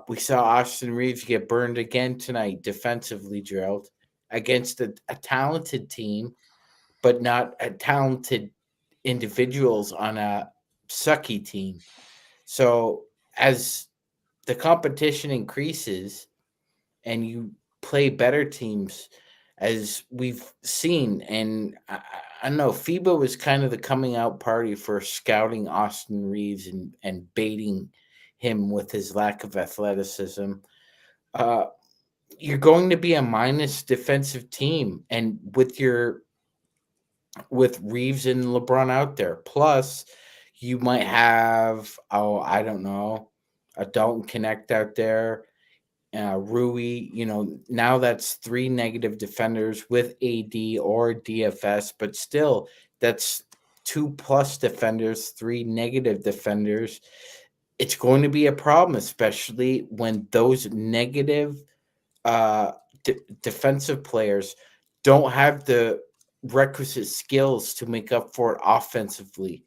D: We saw Austin Reeves get burned again tonight defensively, Gerald, against a talented team, but not a talented individuals on a sucky team. So as the competition increases and you play better teams, as we've seen, and I don't know, FIBA was kind of the coming out party for scouting Austin Reeves and baiting him with his lack of athleticism. You're going to be a minus defensive team, and with Reeves and LeBron out there, plus you might have I don't know, a Dalton Connect out there, Rui. Now that's 3 negative defenders with AD or DFS, but still that's 2+ defenders, 3 negative defenders. It's going to be a problem, especially when those negative defensive players don't have the requisite skills to make up for it offensively.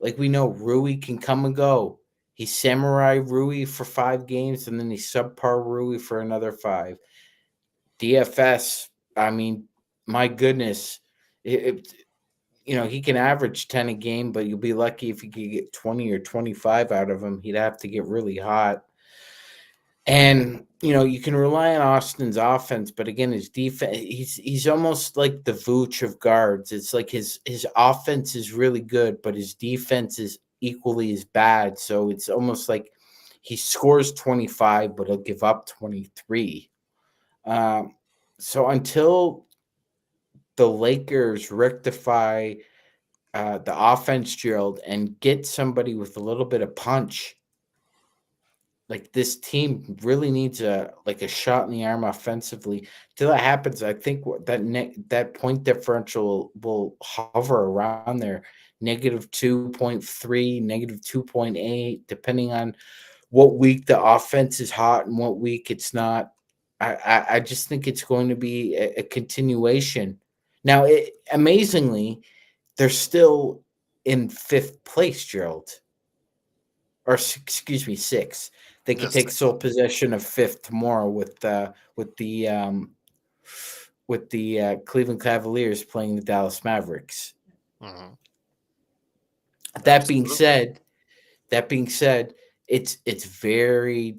D: Like we know Rui can come and go. He's Samurai Rui for 5 games, and then he's subpar Rui for another 5. DFS, I mean, my goodness, he can average 10 a game, but you'll be lucky if you could get 20 or 25 out of him. He'd have to get really hot. And you can rely on Austin's offense, but again, his defense, he's almost like the Vooch of guards. It's like his offense is really good, but his defense is equally as bad. So it's almost like he scores 25, but he'll give up 23. So until the Lakers rectify the offense, Gerald, and get somebody with a little bit of punch, like this team really needs a shot in the arm offensively. Till that happens, I think that point differential will hover around there, -2.3, -2.8, depending on what week the offense is hot and what week it's not. I just think it's going to be a continuation. Now, amazingly, they're still in 5th place, Gerald. Or excuse me, 6th. They could take sole possession of 5th tomorrow with the Cleveland Cavaliers playing the Dallas Mavericks.
A: Mm-hmm.
D: That being said, it's very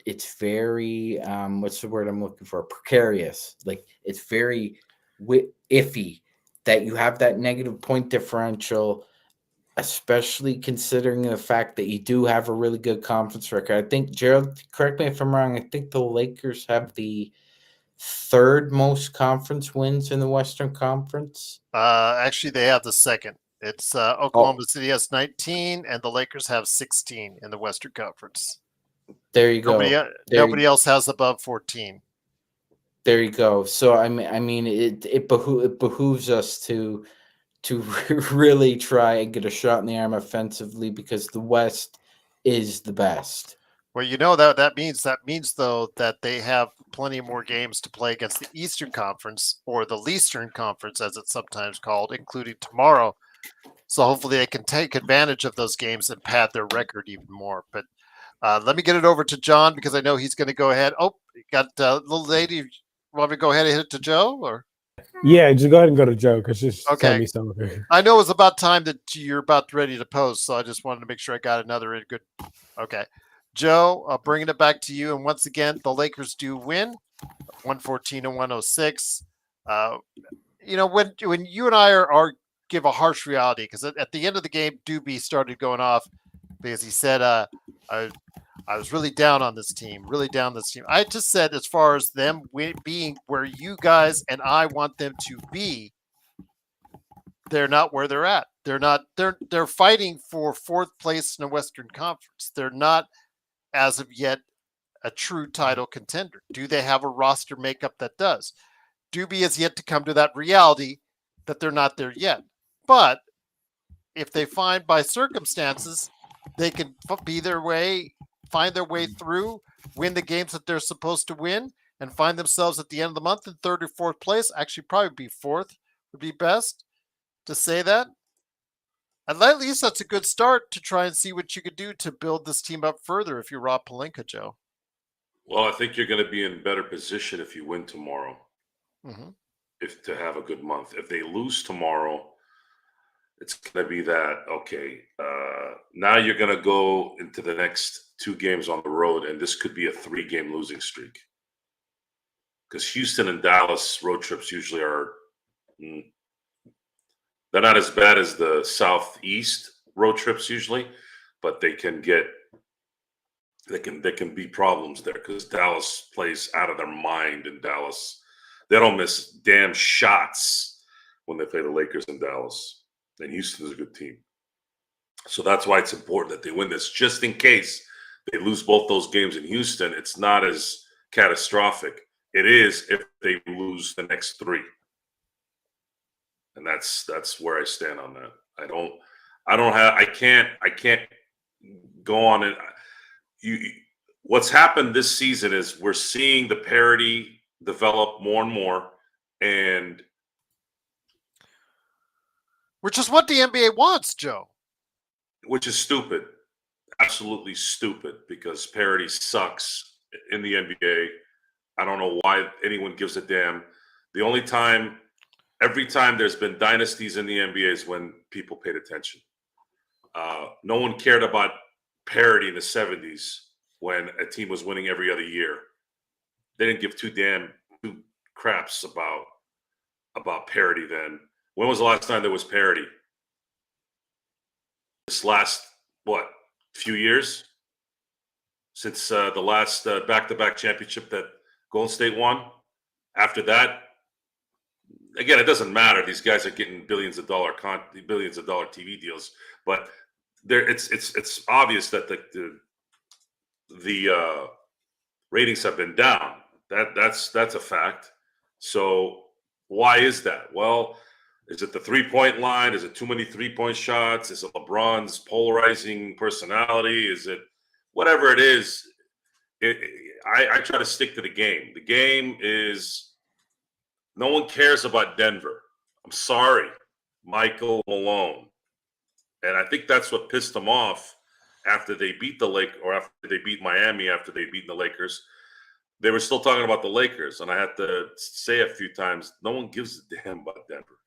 D: what's the word I'm looking for? Precarious. Like it's very iffy that you have that negative point differential, especially considering the fact that you do have a really good conference record. I think, Gerald, correct me if I'm wrong, I think the Lakers have the 3rd most conference wins in the Western Conference.
A: Actually, they have the 2nd. It's Oklahoma City has 19, and the Lakers have 16 in the Western Conference.
D: There you go.
A: Nobody else has above 14.
D: There you go. So I mean, it behooves us to really try and get a shot in the arm offensively, because the West is the best.
A: Well, that means though that they have plenty more games to play against the Eastern Conference, or the Leastern Conference as it's sometimes called, including tomorrow. So hopefully they can take advantage of those games and pad their record even more. But let me get it over to John because I know he's going to go ahead. Oh, you got a little lady. You want me to go ahead and hit it to Joe? Or
B: Yeah, just go ahead and go to Joe because she's
A: Okay.
B: telling me something.
A: I know it's about time that you're about ready to post, so I just wanted to make sure I got another good. Okay, Joe, bringing it back to you. And once again, the Lakers do win, 114 and 106. When you and I are give a harsh reality, because at the end of the game, Doobie started going off because he said, I was really down on this team, really down on this team. I just said, as far as them being where you guys and I want them to be, they're not where they're at. They're not. They're fighting for fourth place in the Western Conference. They're not, as of yet, a true title contender. Do they have a roster makeup that does? Doobie has yet to come to that reality that they're not there yet. But if they find by circumstances they can find their way through, win the games that they're supposed to win, and find themselves at the end of the month in third or fourth place, actually probably be fourth would be best to say that. And at least that's a good start to try and see what you could do to build this team up further if you're Rob Pelinka, Joe.
C: Well, I think you're going to be in better position if you win tomorrow.
A: Mm-hmm.
C: If to have a good month. If they lose tomorrow, it's going to be that, okay, now you're going to go into the next 2 games on the road, and this could be a 3-game losing streak. Because Houston and Dallas road trips usually are, they're not as bad as the Southeast road trips usually, but they can be problems there because Dallas plays out of their mind in Dallas. They don't miss damn shots when they play the Lakers in Dallas. And Houston is a good team. So that's why it's important that they win this. Just in case they lose both those games in Houston, it's not as catastrophic. It is if they lose the next 3. And that's where I stand on that. I can't go on it. What's happened this season is we're seeing the parity develop more and more, and
A: which is what the NBA wants, Joe.
C: Which is stupid, absolutely stupid, because parity sucks in the NBA. I don't know why anyone gives a damn. Every time there's been dynasties in the NBA is when people paid attention. No one cared about parity in the 70s when a team was winning every other year. They didn't give two craps about parity then. When was the last time there was parity? This last, few years? Since the last back-to-back championship that Golden State won? After that, again, it doesn't matter. These guys are getting billions of dollar TV deals, but it's obvious that the ratings have been down. That's a fact. So why is that? Well, is it the 3-point line? Is it too many 3-point shots? Is it LeBron's polarizing personality? Is it whatever it is? I try to stick to the game. The game is no one cares about Denver. I'm sorry, Michael Malone. And I think that's what pissed them off after they beat after they beat Miami, after they beat the Lakers. They were still talking about the Lakers, and I had to say a few times, no one gives a damn about Denver.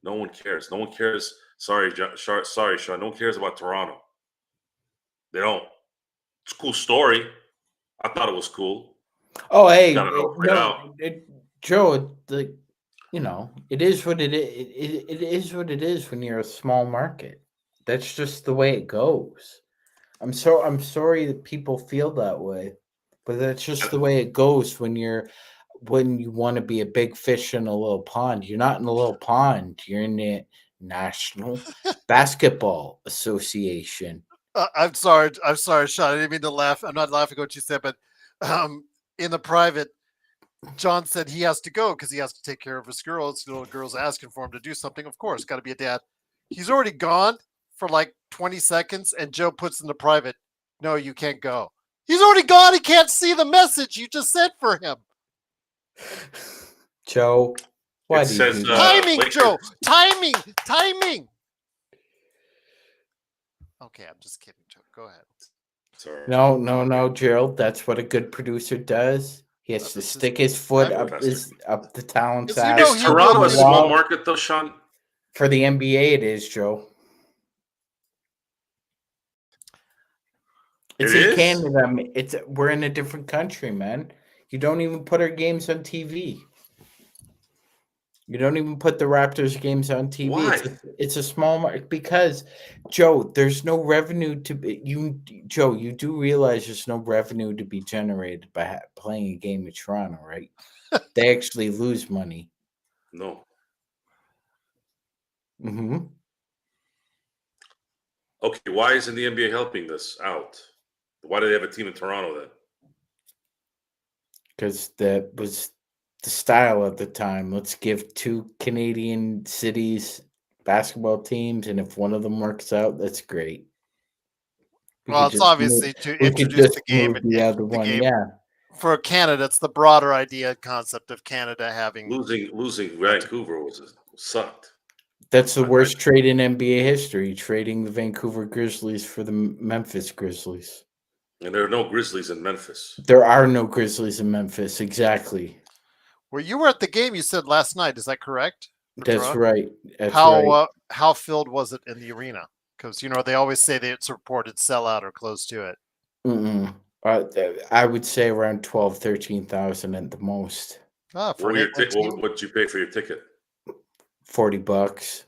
C: No one cares. No one cares. Sorry, Sean. No one cares about Toronto. They don't. It's a cool story. I thought it was cool.
D: Oh, hey, Joe. It is what it is. It is what it is when you're a small market. That's just the way it goes. I'm sorry that people feel that way, but that's just the way it goes when you want to be a big fish in a little pond. You're not in a little pond. You're in the National Basketball Association.
A: I'm sorry, Sean. I didn't mean to laugh. I'm not laughing at what you said, but in the private, John said he has to go because he has to take care of his girls. The little girl's asking for him to do something. Of course, got to be a dad. He's already gone for like 20 seconds, and Joe puts in the private, no, you can't go. He's already gone. He can't see the message you just sent for him.
D: Joe, why do you do that?
A: Timing, Joe. Timing. Okay, I'm just kidding. Joe. Go ahead.
C: Sorry.
D: No, Gerald. That's what a good producer does. He has to
A: This is-
D: stick his foot
A: I'm-
D: up the talent's
A: Because you
D: ass.
A: know
C: Is
A: he
C: Toronto
A: will
C: a
A: do-
C: small market though, Sean?
D: For the NBA, it is, Joe. It's
C: It
D: in
C: is?
D: Canada. We're in a different country, man. You don't even put our games on TV. You don't even put the Raptors games on TV.
C: Why?
D: It's a small market because, Joe, there's no revenue to be Joe, you do realize there's no revenue to be generated by playing a game in Toronto, right? They actually lose money.
C: No.
D: Mm-hmm.
C: Okay, why isn't the NBA helping this out? Why do they have a team in Toronto then?
D: Because that was the style at the time. Let's give two Canadian cities basketball teams, and if one of them works out, that's great.
A: Well, it's obviously to
D: we could
A: introduce
D: just
A: the game.
D: move the other one.
A: game.
D: Yeah.
A: For Canada, it's the broader idea concept of Canada having.
C: Losing Vancouver sucked.
D: That's the worst trade in NBA history, trading the Vancouver Grizzlies for the Memphis Grizzlies.
C: And there are no Grizzlies in Memphis.
D: There are no Grizzlies in Memphis. Exactly.
A: Well, you were at the game, you said last night. Is that correct?
D: That's
A: Toronto?
D: right. That's right.
A: How filled was it in the arena? Because, they always say that it's reported sellout or close to it.
D: Mm-mm. I would say around 12, 13,000 at the most.
A: Ah, for
C: What
A: an team?
C: did you pay for your ticket?
D: $40.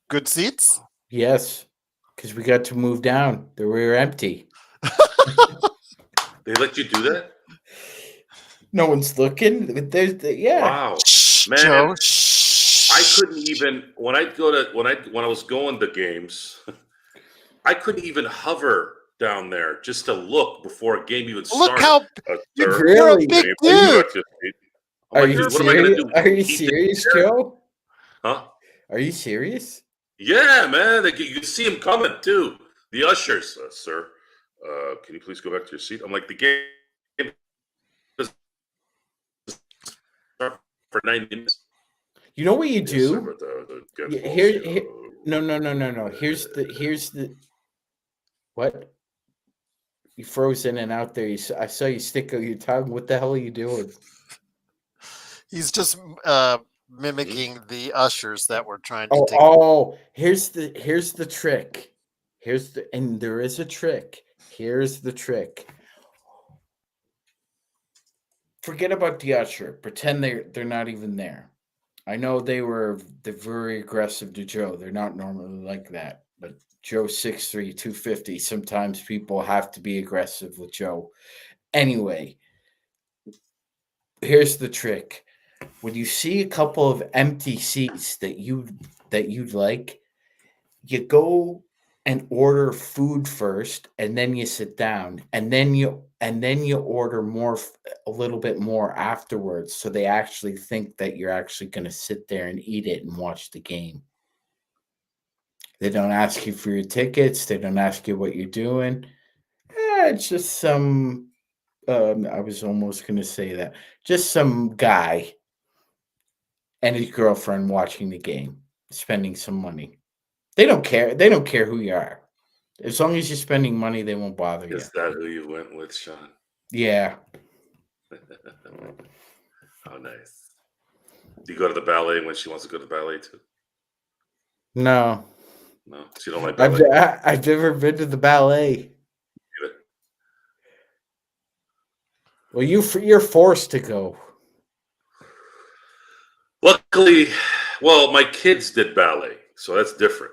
A: Good seats?
D: Yes, because we got to move down. They were empty.
C: They let you do that?
D: No one's looking. Yeah.
C: Wow,
A: Shh,
C: man!
A: Joe. Shh.
C: I couldn't even when I was going to games, I couldn't even hover down there just to look before a game even started.
A: Look how
C: Sir,
A: you're a
D: Really?
A: big
C: you
A: dude.
C: got your seat. I'm
D: Are
C: like,
D: you
C: dude, what am I gonna
D: serious?
C: do?
D: Are you
C: Eat the
D: serious,
C: chair?
D: Joe?
C: Huh?
D: Are you serious?
C: Yeah, man. You see him coming too. The ushers, sir. Can you please go back to your seat? I'm like, the game doesn't start for 90 minutes.
D: You know what you
C: Yes,
D: do?
C: sir, but the
D: Yeah,
C: get
D: No. Here's the what? You froze in and out there. I saw you stick out your tongue. What the hell are you doing?
A: He's just mimicking the ushers that were trying to take.
D: Here's the trick. And there is a trick. Here's the trick. Forget about the usher. Pretend they're not even there. I know they're very aggressive to Joe. They're not normally like that. But Joe 6'3", 250. Sometimes people have to be aggressive with Joe. Anyway, here's the trick. When you see a couple of empty seats that you'd like, you go and order food first, and then you sit down, and then you order a little bit more afterwards, so they actually think that you're actually going to sit there and eat it and watch the game. They don't ask you for your tickets. They don't ask you what you're doing. It's just some. I was almost going to say that. Just some guy and his girlfriend watching the game, spending some money. They don't care. They don't care who you are. As long as you're spending money, they won't bother you.
C: Is that who you went with, Sean?
D: Yeah.
C: How nice. Do you go to the ballet when she wants to go to the ballet too?
D: No.
C: No, she don't like ballet.
D: I've never been to the ballet.
C: Either.
D: Well, you're forced to go.
C: Luckily, well, my kids did ballet, so that's different.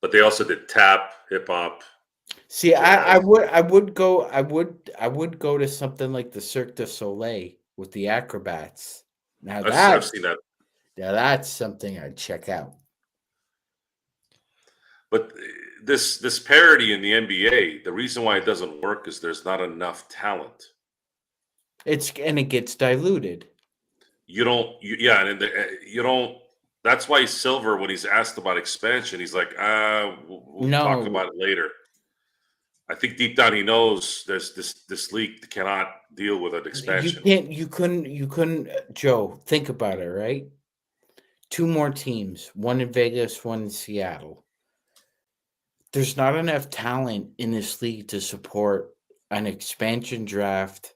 C: But they also did tap, hip hop.
D: See, I would go to something like the Cirque du Soleil with the acrobats. Now
C: I've seen that.
D: Now that's something I'd check out.
C: But this parity in the NBA, the reason why it doesn't work is there's not enough talent.
D: It gets diluted.
C: You don't. That's why Silver, when he's asked about expansion, he's like, we'll talk about it later. I think deep down he knows there's this league cannot deal with an expansion.
D: You couldn't, Joe, think about it, right? 2 more teams, one in Vegas, one in Seattle. There's not enough talent in this league to support an expansion draft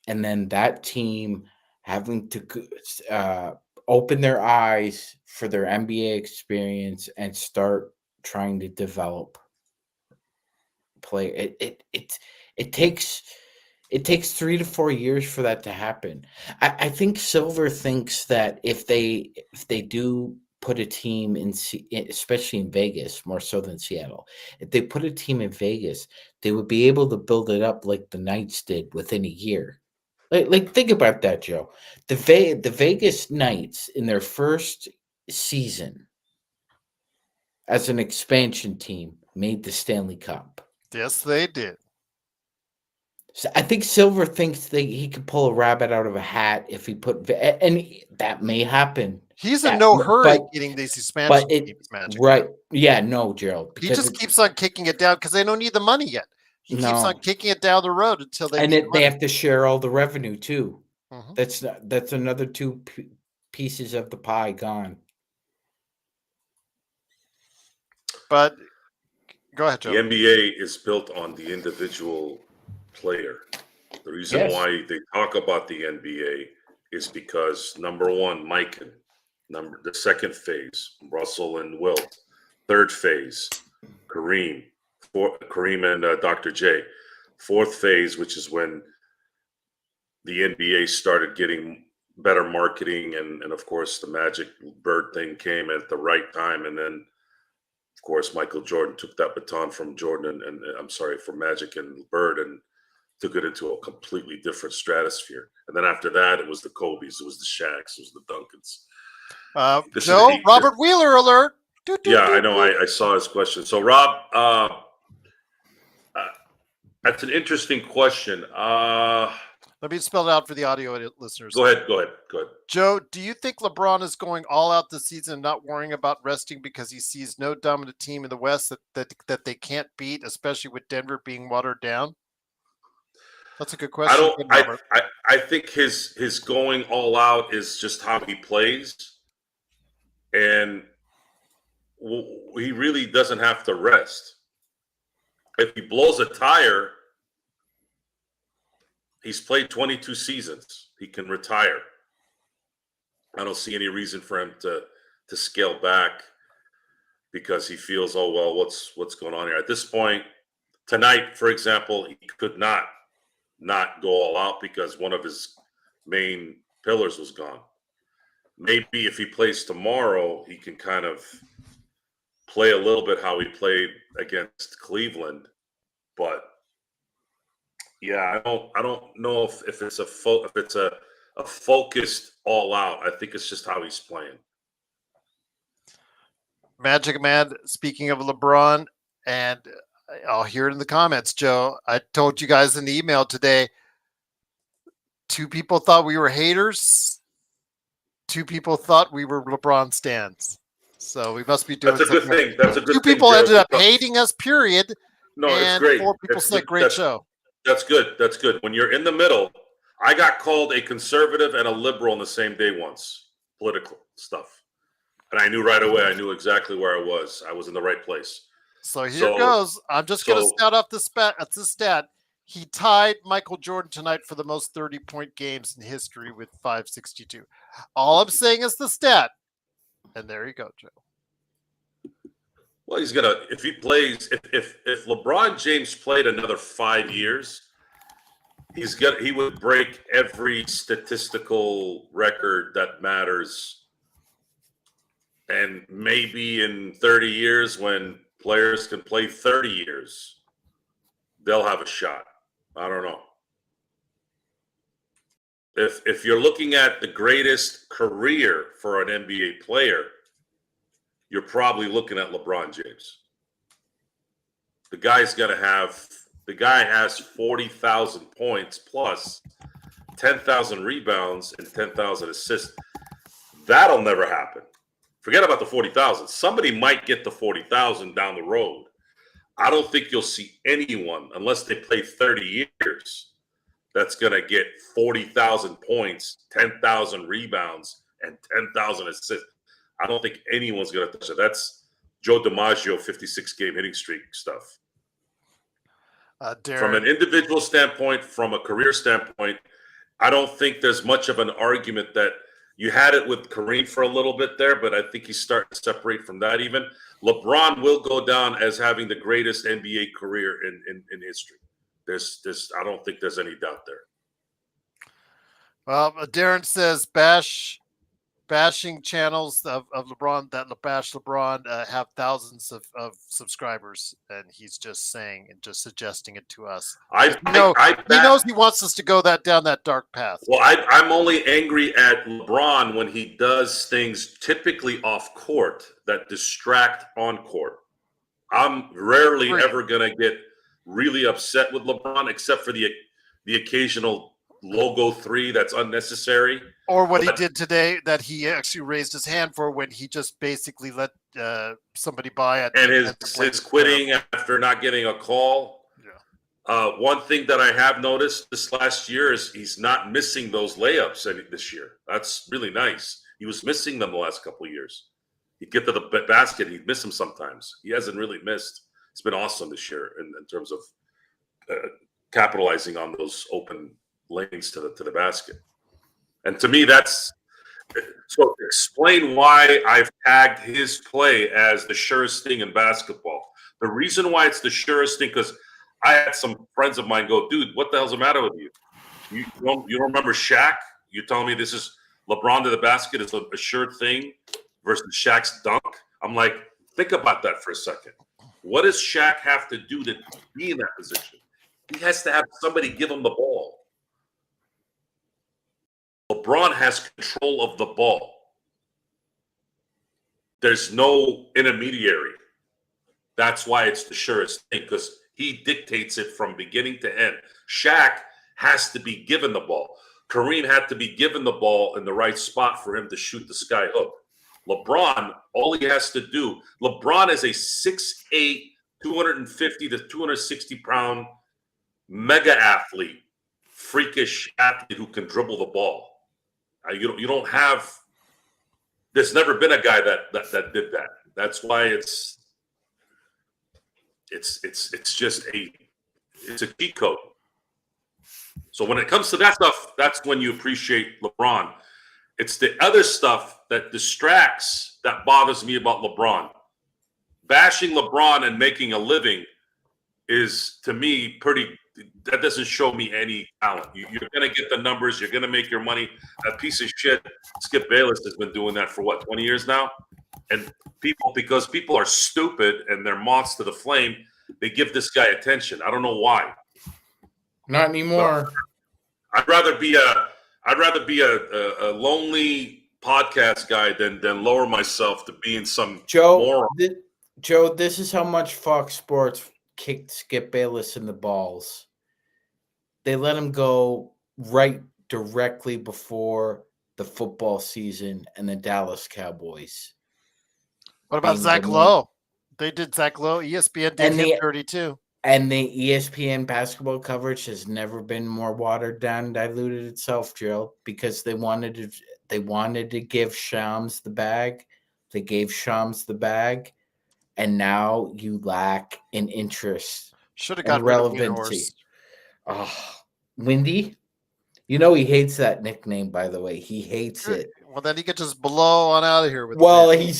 D: and then that team having to open their eyes for their NBA experience and start trying to develop play. It takes 3 to 4 years for that to happen. I think Silver thinks that if they do put a team especially in Vegas, more so than Seattle, if they put a team in Vegas, they would be able to build it up like the Knights did within a year. Like think about that, Joe. The Vegas Knights in their first season as an expansion team made the Stanley Cup.
A: Yes, they did.
D: So I think Silver thinks that he could pull a rabbit out of a hat if he put, and that may happen.
A: He's in no hurry getting these expansion teams, Magic.
D: Right? Yeah, no, Gerald.
A: He just keeps on kicking it down because they don't need the money yet. He keeps on kicking it down the road until they.
D: And they have to share all the revenue too.
A: Mm-hmm.
D: That's another 2 pieces of the pie gone.
A: But go ahead, Joe.
C: The NBA is built on the individual player. The reason why they talk about the NBA is because number one, Mikan, the second phase, Russell and Wilt, third phase, Kareem and Dr. J, fourth phase, which is when the NBA started getting better marketing, and of course the Magic Bird thing came at the right time, and then of course Michael Jordan took that baton from Jordan and I'm sorry, from Magic and Bird and took it into a completely different stratosphere. And then after that, it was the Kobe's, it was the Shaqs, it was the Duncans.
A: Joe, Robert Wheeler alert.
C: I know. I saw his question. So, Rob, that's an interesting question.
A: Let me spell it out for the audio listeners.
C: Go ahead.
A: Joe, do you think LeBron is going all out this season, not worrying about resting because he sees no dominant team in the West that they can't beat, especially with Denver being watered down? That's a good question.
C: I think his going all out is just how he plays, and he really doesn't have to rest. If he blows a tire, he's played 22 seasons. He can retire. I don't see any reason for him to scale back because he feels, oh well, what's going on here at this point? Tonight, for example, he could not go all out because one of his main pillars was gone. Maybe if he plays tomorrow, he can kind of play a little bit how he played against Cleveland, but yeah, I don't know if it's a focused all out. I think it's just how he's playing.
A: Magic Man, speaking of LeBron, and I'll hear it in the comments, Joe. I told you guys in the email today, 2 people thought we were haters. 2 people thought we were LeBron stans. So we must be doing.
C: That's a good thing. That's a good thing.
A: 2 people ended up hating us. Period.
C: No, it's great.
A: 4 people said great show.
C: That's good. That's good. When you're in the middle, I got called a conservative and a liberal in the same day once. Political stuff, and I knew right away. I knew exactly where I was. I was in the right place.
A: So here goes. I'm just going to scout off this stat. He tied Michael Jordan tonight for the most 30-point games in history with 562. All I'm saying is the stat. And there you go, Joe.
C: Well, he's going to, if he plays, if LeBron James played another 5 years, he would break every statistical record that matters. And maybe in 30 years, when players can play 30 years, they'll have a shot. I don't know. If you're looking at the greatest career for an NBA player, you're probably looking at LeBron James. The guy has 40,000 points plus 10,000 rebounds and 10,000 assists. That'll never happen. Forget about the 40,000. Somebody might get the 40,000 down the road. I don't think you'll see anyone, unless they play 30 years, that's going to get 40,000 points, 10,000 rebounds, and 10,000 assists. I don't think anyone's going to touch it. That's Joe DiMaggio 56-game hitting streak stuff. From an individual standpoint, from a career standpoint, I don't think there's much of an argument that you had it with Kareem for a little bit there, but I think he's starting to separate from that even. LeBron will go down as having the greatest NBA career in history. I don't think there's any doubt there.
A: Well, Darren says bashing channels of LeBron that bash LeBron have thousands of subscribers, and he's just saying and just suggesting it to us. He knows he wants us to go down that dark path.
C: Well, I'm only angry at LeBron when he does things typically off court that distract on court. I'm rarely ever going to get really upset with LeBron, except for the occasional logo 3 that's unnecessary.
A: Or what he did today that he actually raised his hand for when he just basically let somebody by it.
C: And his quitting after not getting a call. Yeah. One thing that I have noticed this last year is he's not missing those layups this year. That's really nice. He was missing them the last couple of years. He'd get to the basket. He'd miss them sometimes. He hasn't really missed. It's been awesome this year in terms of capitalizing on those open lanes to the basket. And to me, that's so. Explain why I've tagged his play as the surest thing in basketball. The reason why it's the surest thing, because I had some friends of mine go, dude, what the hell's the matter with you? You don't remember Shaq? You're telling me this is LeBron to the basket is a sure thing versus Shaq's dunk? I'm like, think about that for a second. What does Shaq have to do to be in that position? He has to have somebody give him the ball. LeBron has control of the ball. There's no intermediary. That's why it's the surest thing, because he dictates it from beginning to end. Shaq has to be given the ball. Kareem had to be given the ball in the right spot for him to shoot the sky hook. LeBron, all he has to do, LeBron is a 6'8", 250 to 260 pound mega athlete, freakish athlete who can dribble the ball. You don't have. There's never been a guy that did that. That's why it's just it's a cheat code. So when it comes to that stuff, that's when you appreciate LeBron. It's the other stuff that distracts that bothers me about LeBron. Bashing LeBron and making a living is, to me, pretty. That doesn't show me any talent. You're going to get the numbers. You're going to make your money. That piece of shit, Skip Bayless, has been doing that for, 20 years now? And because people are stupid and they're moths to the flame, they give this guy attention. I don't know why.
D: Not anymore.
C: So, I'd rather be a lonely podcast guy than lower myself to being some moron.
D: Joe, this is how much Fox Sports kicked Skip Bayless in the balls. They let him go right directly before the football season and the Dallas Cowboys.
A: What about Zach Lowe? They did Zach Lowe. ESPN did him dirty too.
D: And the ESPN basketball coverage has never been more watered down, diluted itself, Gerald, because they wanted to give Shams the bag. They gave Shams the bag, and now you lack an interest.
A: Should have got
D: relevancy. Oh, Windy? You know he hates that nickname, by the way. He hates it.
A: Well, then he could just blow on out of here with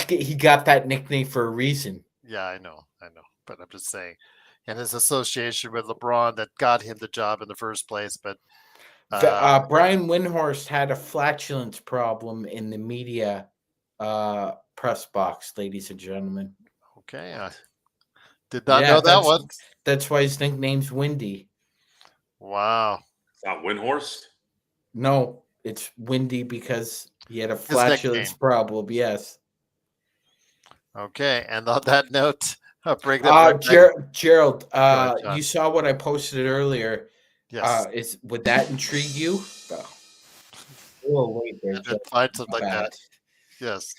D: he got that nickname for a reason.
A: Yeah, I know. But I'm just saying. And his association with LeBron that got him the job in the first place. But
D: Brian Windhorst had a flatulence problem in the media press box, ladies and gentlemen.
A: Okay. I did not know that one.
D: That's why his nickname's Windy.
A: Wow.
C: It's not Windhorst?
D: No, it's Windy because he had a flatulence problem. Yes.
A: Okay. And on that note, I'll break
D: that. Gerald, you saw what I posted earlier.
A: Yes.
D: Would that intrigue you? Oh, wait,
A: find something like that. Yes.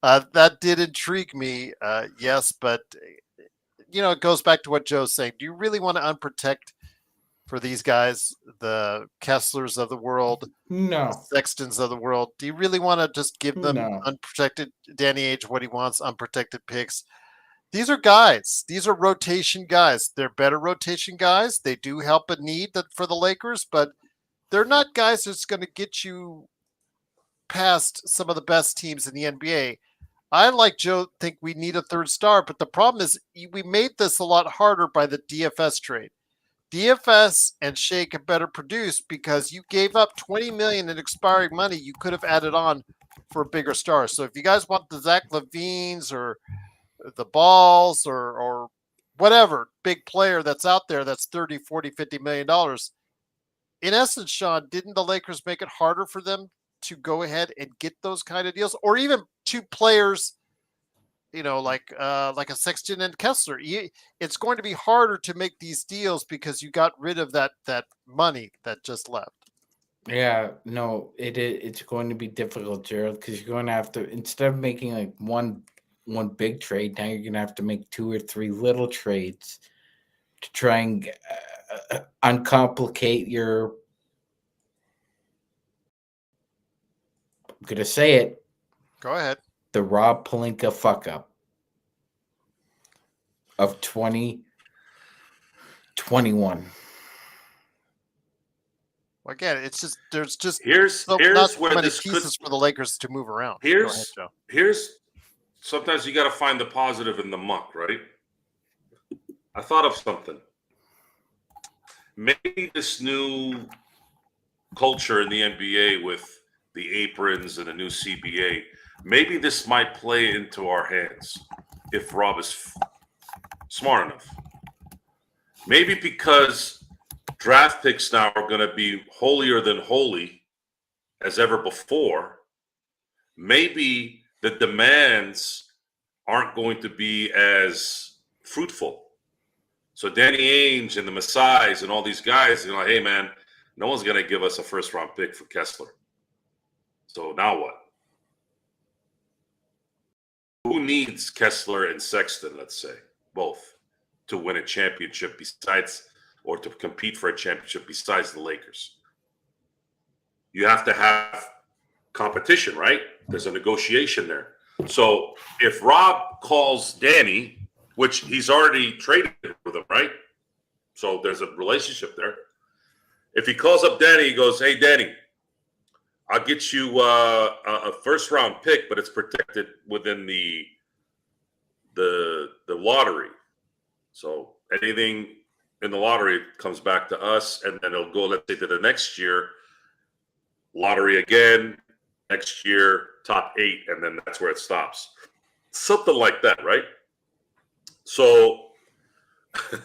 A: That did intrigue me. Yes, but it goes back to what Joe's saying. Do you really want to unprotect for these guys, the Kesslers of the world,
D: No.
A: Sextons of the world? Do you really want to just give them
D: No.
A: unprotected Danny Ainge what he wants, unprotected picks? These are guys. These are rotation guys. They're better rotation guys. They do help a need for the Lakers, but they're not guys that's going to get you past some of the best teams in the NBA. I, like Joe, think we need a third star, but the problem is we made this a lot harder by the DFS trade. DFS and Shea can better produce because you gave up $20 million in expiring money you could have added on for a bigger star. So if you guys want the Zach LaVines or the Balls or whatever big player that's out there that's 30, 40, $50 million, in essence, Sean, didn't the Lakers make it harder for them to go ahead and get those kind of deals? Or even two players, like a Sexton and Kessler. It's going to be harder to make these deals because you got rid of that money that just left.
D: Yeah, no, it's going to be difficult, Gerald, because you're going to have to, instead of making like one big trade, now you're going to have to make 2 or 3 little trades to try and uncomplicate your, I'm going to say it.
A: Go ahead.
D: The Rob Pelinka fuck up of 2021.
A: Well, again, it's just there's
C: here's
A: not
C: where
A: many
C: this
A: pieces for the Lakers to move around.
C: Here's sometimes you got to find the positive in the muck, right? I thought of something. Maybe this new culture in the NBA with the aprons and the new CBA, maybe this might play into our hands if Rob is smart enough. Maybe because draft picks now are going to be holier than holy as ever before, maybe the demands aren't going to be as fruitful. So Danny Ainge and the Masais and all these guys, hey, man, no one's going to give us a first-round pick for Kessler. So now what? Who needs Kessler and Sexton, let's say, both, to win a championship or to compete for a championship besides the Lakers? You have to have competition, right? There's a negotiation there. So if Rob calls Danny, which he's already traded with him, right? So there's a relationship there. If he calls up Danny, he goes, hey, Danny, I'll get you a first-round pick, but it's protected within the lottery. So anything in the lottery comes back to us, and then it'll go, let's say, to the next year, lottery again, next year, top 8, and then that's where it stops. Something like that, right? So I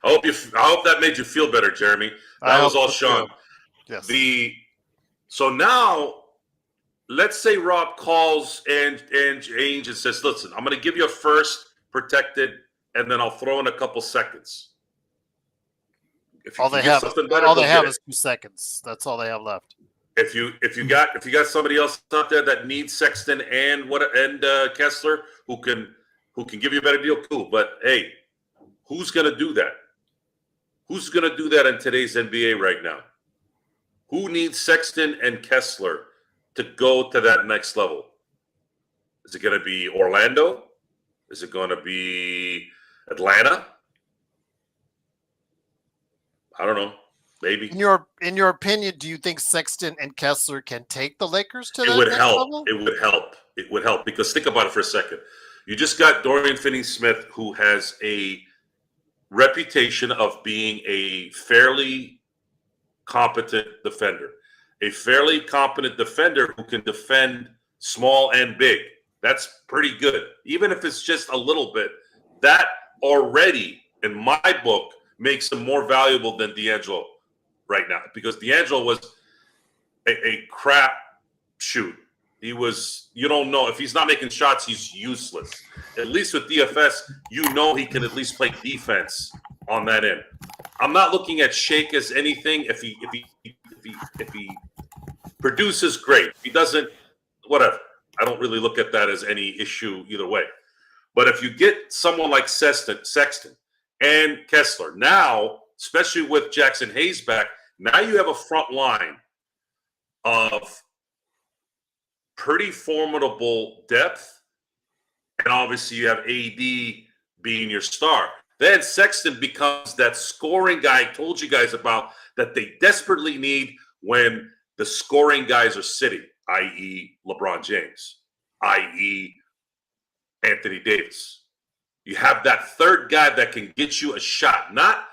C: hope that made you feel better, Jeremy. That was all Sean.
A: Yes.
C: So now, let's say Rob calls and Ainge and says, listen, I'm going to give you a first protected, and then I'll throw in a couple seconds.
A: All they have is 2 seconds. That's all they have left.
C: If you got somebody else out there that needs Sexton and Kessler who can give you a better deal, cool. But hey, who's going to do that? Who's going to do that in today's NBA right now? Who needs Sexton and Kessler to go to that next level? Is it going to be Orlando? Is it going to be Atlanta? I don't know. Maybe.
A: In your opinion, do you think Sexton and Kessler can take the Lakers to that
C: next
A: level?
C: It would help. It would help because think about it for a second. You just got Dorian Finney-Smith, who has a reputation of being a fairly competent defender. A fairly competent defender who can defend small and big. That's pretty good. Even if it's just a little bit, that already, in my book, makes him more valuable than D'Angelo right now. Because D'Angelo was a crap shoot. He was, you don't know. If he's not making shots, he's useless. At least with DFS, you know he can at least play defense on that end. I'm not looking at Shake as anything. If he produces, great. If he doesn't, whatever. I don't really look at that as any issue either way. But if you get someone like Sexton and Kessler, now especially with Jackson Hayes back. Now you have a front line of pretty formidable depth, and obviously you have AD being your star. Then Sexton becomes that scoring guy I told you guys about that they desperately need when the scoring guys are sitting, i.e. LeBron James, i.e. Anthony Davis. You have that third guy that can get you a shot, not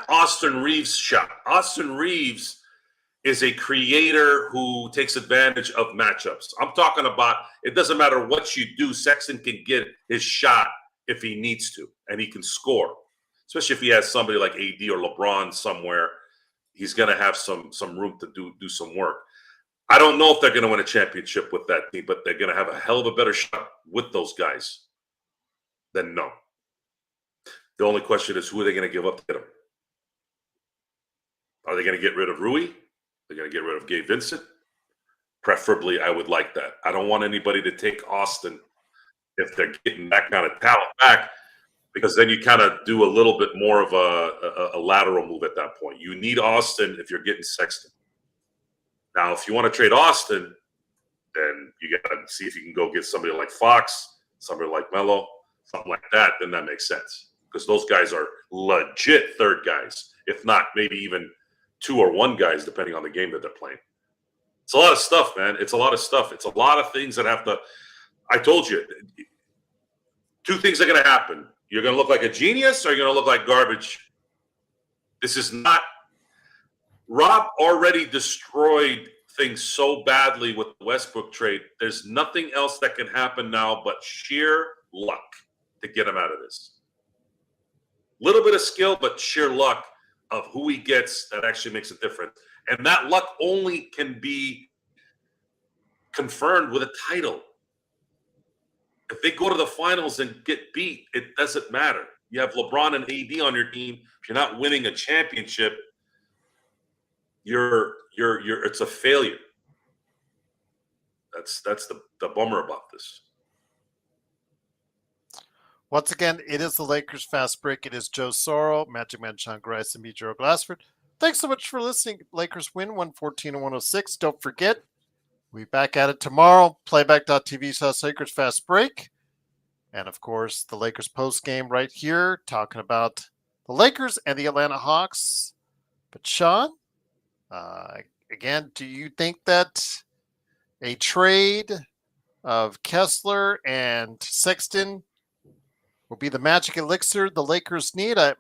C: Austin Reeves' shot. Austin Reeves is a creator who takes advantage of matchups. I'm talking about it doesn't matter what you do, Sexton can get his shot if he needs to, and he can score. Especially if he has somebody like AD or LeBron somewhere, he's going to have some room to do some work. I don't know if they're going to win a championship with that team, but they're going to have a hell of a better shot with those guys than no. The only question is, who are they going to give up to get him? Are they going to get rid of Rui? They're going to get rid of Gabe Vincent? Preferably, I would like that. I don't want anybody to take Austin if they're getting that kind of talent back, because then you kind of do a little bit more of a lateral move at that point. You need Austin if you're getting Sexton. Now, if you want to trade Austin, then you got to see if you can go get somebody like Fox, somebody like Melo, something like that. Then that makes sense, because those guys are legit third guys, if not maybe even 2 or 1 guys, depending on the game that they're playing. It's a lot of stuff, man. It's a lot of stuff. It's a lot of things that have to – I told you, 2 things are going to happen. You're going to look like a genius, or you're going to look like garbage. This is not – Rob already destroyed things so badly with the Westbrook trade. There's nothing else that can happen now but sheer luck to get him out of this. Little bit of skill, but sheer luck of who he gets that actually makes a difference. And that luck only can be confirmed with a title. If they go to the finals and get beat, it doesn't matter. You have LeBron and AD on your team. If you're not winning a championship, it's a failure. That's the bummer about this.
A: Once again, it is the Lakers Fast Break. It is Joe Sorrell, Magic Man Sean Grice, and me, Joe Glassford. Thanks so much for listening. Lakers win 114-106. Don't forget, we'll be back at it tomorrow. Playback.tv/Lakers Fast Break. And, of course, the Lakers postgame right here, talking about the Lakers and the Atlanta Hawks. But, Sean, again, do you think that a trade of Kessler and Sexton will be the magic elixir the Lakers need? I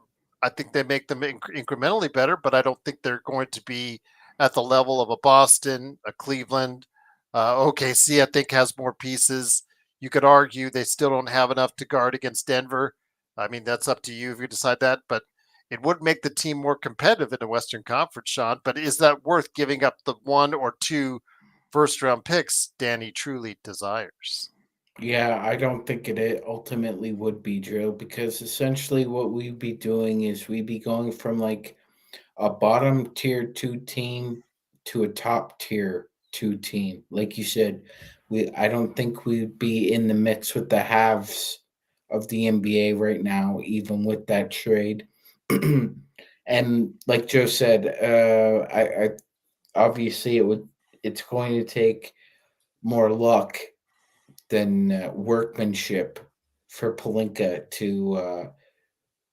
A: think they make them incrementally better, but I don't think they're going to be at the level of a Boston, a Cleveland. OKC, I think, has more pieces. You could argue they still don't have enough to guard against Denver. I mean, that's up to you if you decide that, but it would make the team more competitive in the Western Conference, Sean. But is that worth giving up the 1 or 2 first-round picks Danny truly desires?
D: Yeah, I don't think it ultimately would be, Drew, because essentially what we'd be doing is we'd be going from like a bottom tier 2 team to a top tier 2 team. Like you said, I don't think we'd be in the mix with the halves of the NBA right now, even with that trade. And like Joe said, I obviously it's going to take more luck than workmanship for Pelinka to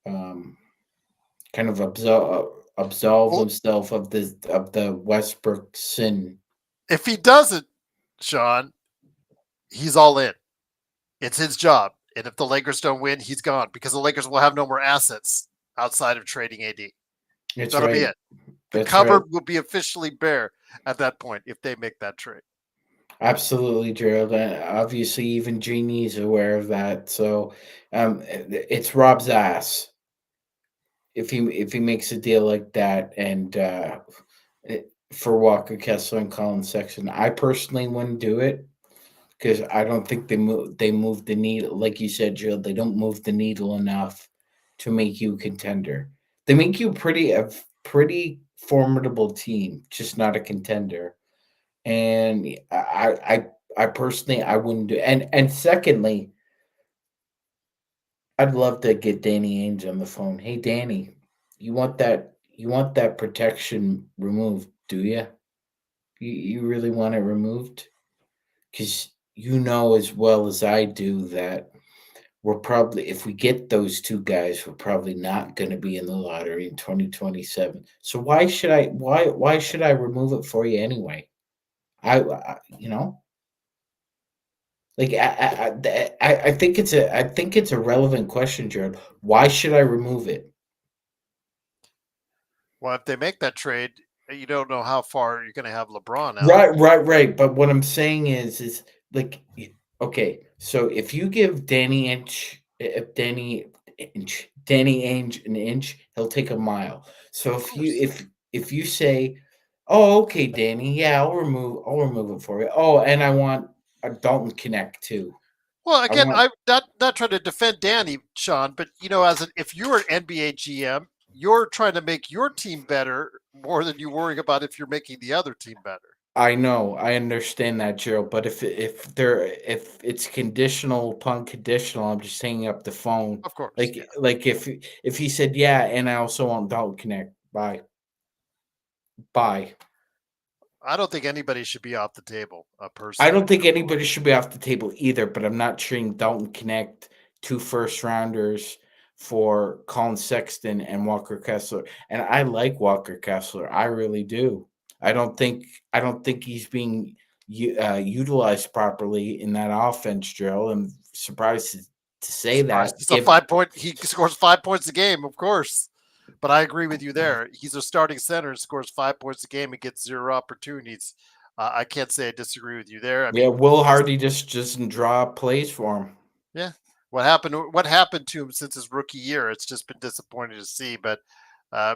D: kind of absolve himself of the Westbrook sin.
A: If he doesn't, Sean, he's all in. It's his job. And if the Lakers don't win, he's gone, because the Lakers will have no more assets outside of trading AD. That'll be it. The cupboard will be officially bare at that point if they make that trade.
D: Absolutely, Gerald. Obviously, even Genie's aware of that. So it's Rob's ass if he makes a deal like that, and for Walker Kessler and Colin Sexton. I personally wouldn't do it, because I don't think they move the needle. Like you said, Gerald, they don't move the needle enough to make you a contender. They make you a pretty formidable team, just not a contender. And I personally, I wouldn't do. And secondly, I'd love to get Danny Ainge on the phone. Hey, Danny, You want that protection removed, do you? You really want it removed? Because you know as well as I do that we're probably, if we get those two guys, we're probably not going to be in the lottery in 2027. So why should I remove it for you anyway? I you know, like I think it's a relevant question, Jared. Why should I remove it?
A: Well, if they make that trade, you don't know how far you're going to have LeBron out.
D: Right. But what I'm saying is like, okay, so if you give Danny Ainge an inch, he'll take a mile. So if you say, oh, okay, Danny, yeah, I'll remove it for you. Oh, and I want a Dalton Connect too.
A: Well,
D: I
A: again,
D: want
A: I'm not trying to defend Danny, Sean, but if you're an NBA GM, you're trying to make your team better more than you worrying about if you're making the other team better.
D: I know, I understand that, Gerald. But if it's conditional upon conditional, I'm just hanging up the phone.
A: Of course,
D: Like
A: yeah.
D: like if he said yeah, and I also want Dalton Connect. Bye.
A: I don't think anybody should be off the table,
D: I
A: personally.
D: don't think anybody should be off the table either. But I'm not trading Dalton Connect, 2 first rounders for Colin Sexton and Walker Kessler. And I like Walker Kessler. I really do. I don't think he's being utilized properly in that offense, Joe. I'm surprised to say that.
A: He's a 5-point. He scores 5 points a game, of course. But I agree with you there. He's a starting center and scores 5 points a game and gets 0 opportunities. I can't say I disagree with you there. I mean,
D: Will Hardy just doesn't draw plays for him.
A: yeah. What happened to him since his rookie year? It's just been disappointing to see. But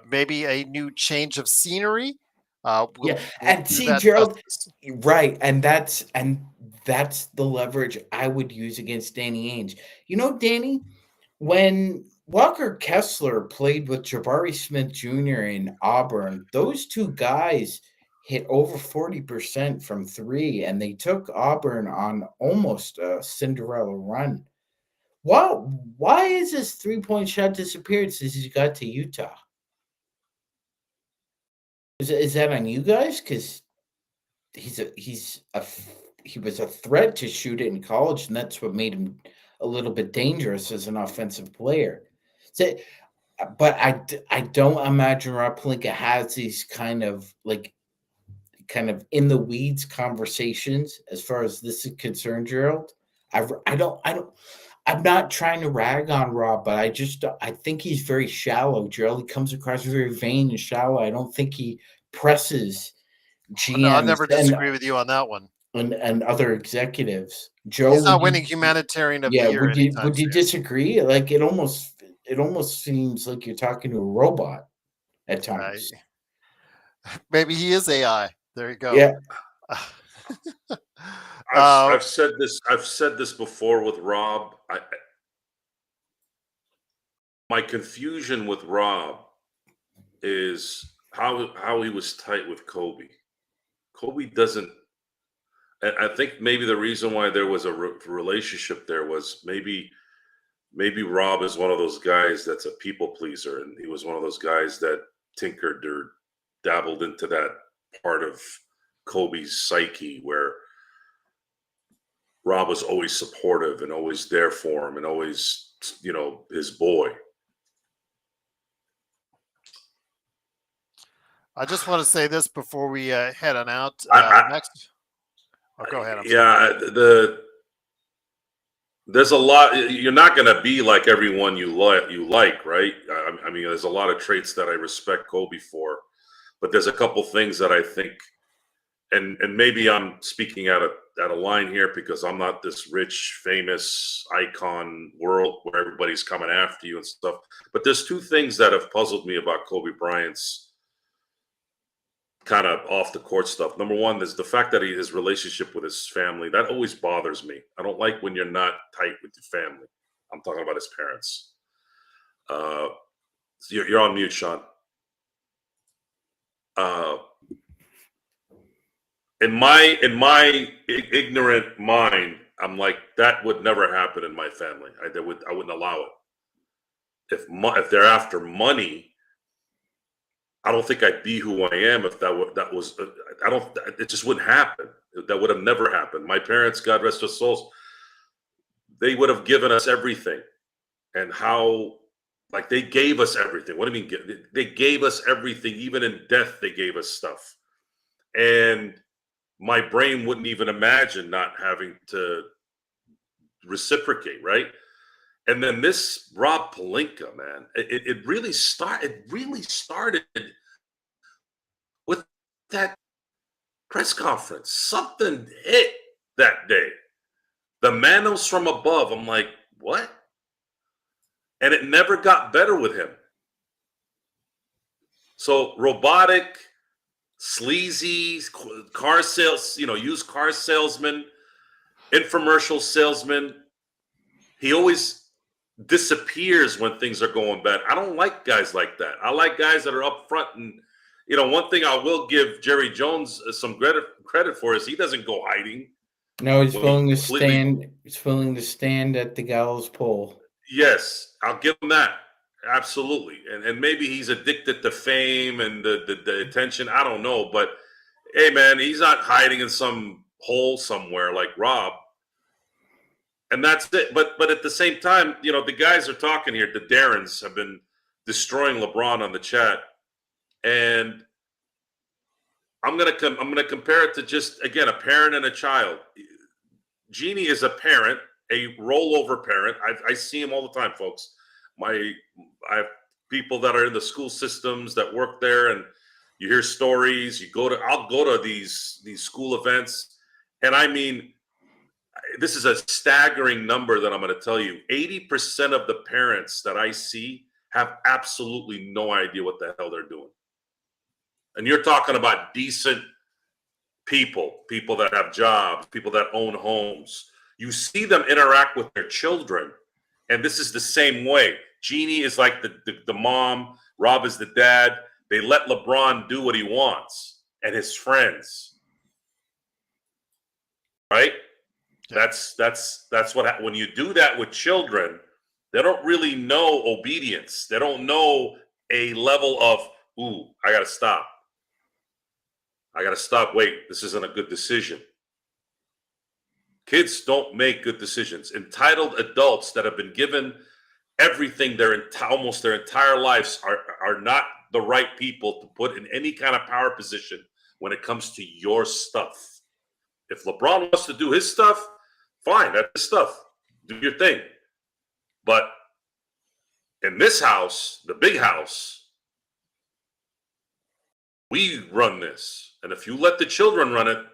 A: maybe a new change of scenery. Will
D: And
A: do
D: see,
A: that
D: Gerald,
A: justice.
D: right, and that's the leverage I would use against Danny Ainge. You know, Danny, when Walker Kessler played with Jabari Smith Jr. in Auburn, those two guys hit over 40% from three, and they took Auburn on almost a Cinderella run. Why is his 3-point shot disappeared since he got to Utah? Is that on you guys? Because he was a threat to shoot it in college, and that's what made him a little bit dangerous as an offensive player. So, but I don't imagine Rob Pelinka has these kind of in the weeds conversations as far as this is concerned, Gerald. I don't I'm not trying to rag on Rob, but I think he's very shallow, Gerald. He comes across very vain and shallow. I don't think he presses
A: No, I'll
D: GMs
A: never disagree with you on that one.
D: and other executives. Joe,
A: He's not winning humanitarian of the year anytime
D: would you
A: soon.
D: disagree? Like it almost seems like you're talking to a robot at times.
A: Maybe he is AI. There you go.
D: Yeah.
C: I've said this before with Rob. My confusion with Rob is how he was tight with Kobe. Kobe doesn't. And I think maybe the reason why there was a relationship there was maybe Rob is one of those guys that's a people pleaser, and he was one of those guys that tinkered or dabbled into that part of Kobe's psyche where Rob was always supportive and always there for him and always, his boy.
A: I just want to say this before we head on out. Next. Oh, go ahead.
C: There's a lot. You're not going to be like everyone you like, right? I mean, there's a lot of traits that I respect Kobe for, but there's a couple things that I think, and maybe I'm speaking out of line here because I'm not this rich, famous icon world where everybody's coming after you and stuff. But there's two things that have puzzled me about Kobe Bryant's kind of off the court stuff. Number one, there's the fact that his relationship with his family, that always bothers me. I don't like when you're not tight with your family. I'm talking about his parents. You're on mute, Sean. In my ignorant mind, I'm like, that would never happen in my family. I wouldn't allow it. If they're after money, I don't think I'd be who I am if that was. I don't. It just wouldn't happen. That would have never happened. My parents, God rest their souls, they would have given us everything, and how, like, they gave us everything. What do you mean? They gave us everything, even in death. They gave us stuff, and my brain wouldn't even imagine not having to reciprocate, right? And then this Rob Pelinka, man, it really started. It really started with that press conference. Something hit that day. The manos from above. I'm like, what? And it never got better with him. So robotic, sleazy car sales, used car salesman, infomercial salesman. He always disappears when things are going bad. I don't like guys like that. I like guys that are up front. And one thing I will give Jerry Jones some credit for is he doesn't go hiding.
D: No, he's willing to stand. He's willing to stand at the gallows pole.
C: Yes, I'll give him that. Absolutely. And maybe he's addicted to fame and the attention. I don't know. But hey, man, he's not hiding in some hole somewhere like Rob. And that's it. But at the same time, the guys are talking here. The Darrens have been destroying LeBron on the chat. And I'm gonna compare it to just, again, a parent and a child. Jeannie is a parent, a rollover parent. I see him all the time, folks. I have people that are in the school systems that work there, and you hear stories. I'll go to these school events, and I mean, this is a staggering number that I'm going to tell you. 80% of the parents that I see have absolutely no idea what the hell they're doing. And you're talking about decent people that have jobs, people that own homes. You see them interact with their children, and this is the same way. Jeannie is like the mom. Rob is the dad. They let LeBron do what he wants and his friends. Right? That's what when you do that with children, they don't really know obedience. They don't know a level of, ooh, I got to stop. Wait, this isn't a good decision. Kids don't make good decisions. Entitled adults that have been given everything almost their entire lives are not the right people to put in any kind of power position when it comes to your stuff. If LeBron wants to do his stuff, fine, that's his stuff. Do your thing. But in this house, the big house, we run this. And if you let the children run it,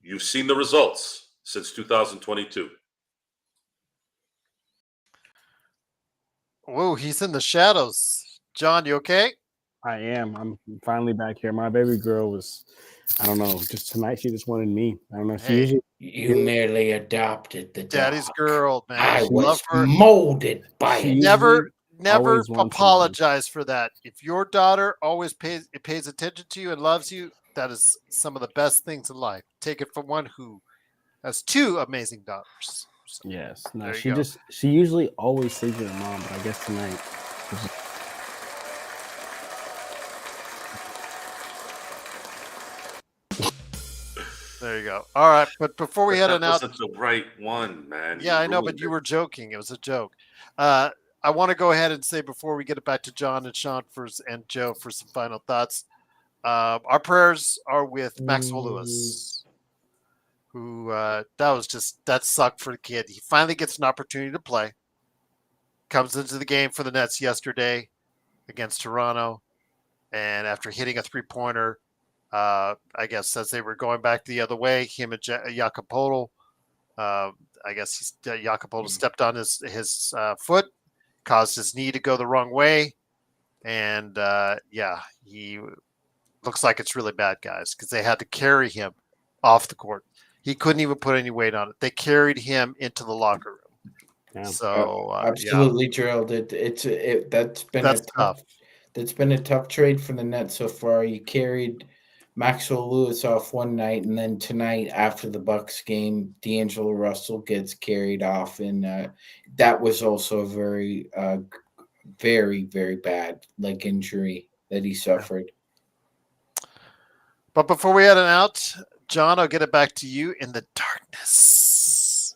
C: you've seen the results since 2022.
A: Whoa, he's in the shadows. John, you okay?
B: I am. I'm finally back here. My baby girl was, I don't know, just tonight she just wanted me. I don't know. She usually
D: You merely adopted the
A: daddy's
D: dog.
A: girl, man.
D: I
A: She
D: was
A: love her.
D: molded by
B: She
D: it.
A: Never
B: always wants
A: apologize for that. If your daughter always pays attention to you and loves you, that is some of the best things in life. Take it from one who has two amazing daughters. So,
B: yes. No,
A: there you go.
B: she usually always sleeps with her mom, but I guess tonight.
A: There you go. All right, but before we head on out,
C: wasn't the right one, man.
A: Yeah, I know, but you were joking. It was a joke. I want to go ahead and say before we get it back to John and Sean and Joe for some final thoughts. Our prayers are with Maxwell Lewis, who that sucked for the kid. He finally gets an opportunity to play. Comes into the game for the Nets yesterday against Toronto, and after hitting a 3-pointer, I guess as they were going back the other way, him and Jakob Poeltl, I guess Jakob Poeltl stepped on his foot, caused his knee to go the wrong way, and he looks like it's really bad, guys, because they had to carry him off the court. He couldn't even put any weight on it. They carried him into the locker room. Yeah. So
D: absolutely, Gerald. That's tough. That's been a tough trade for the Nets so far. You carried Maxwell Lewis off one night, and then tonight after the Bucks game, D'Angelo Russell gets carried off, and that was also a very, very, very bad leg injury. that he suffered.
A: But before we head on out, John, I'll get it back to you in the darkness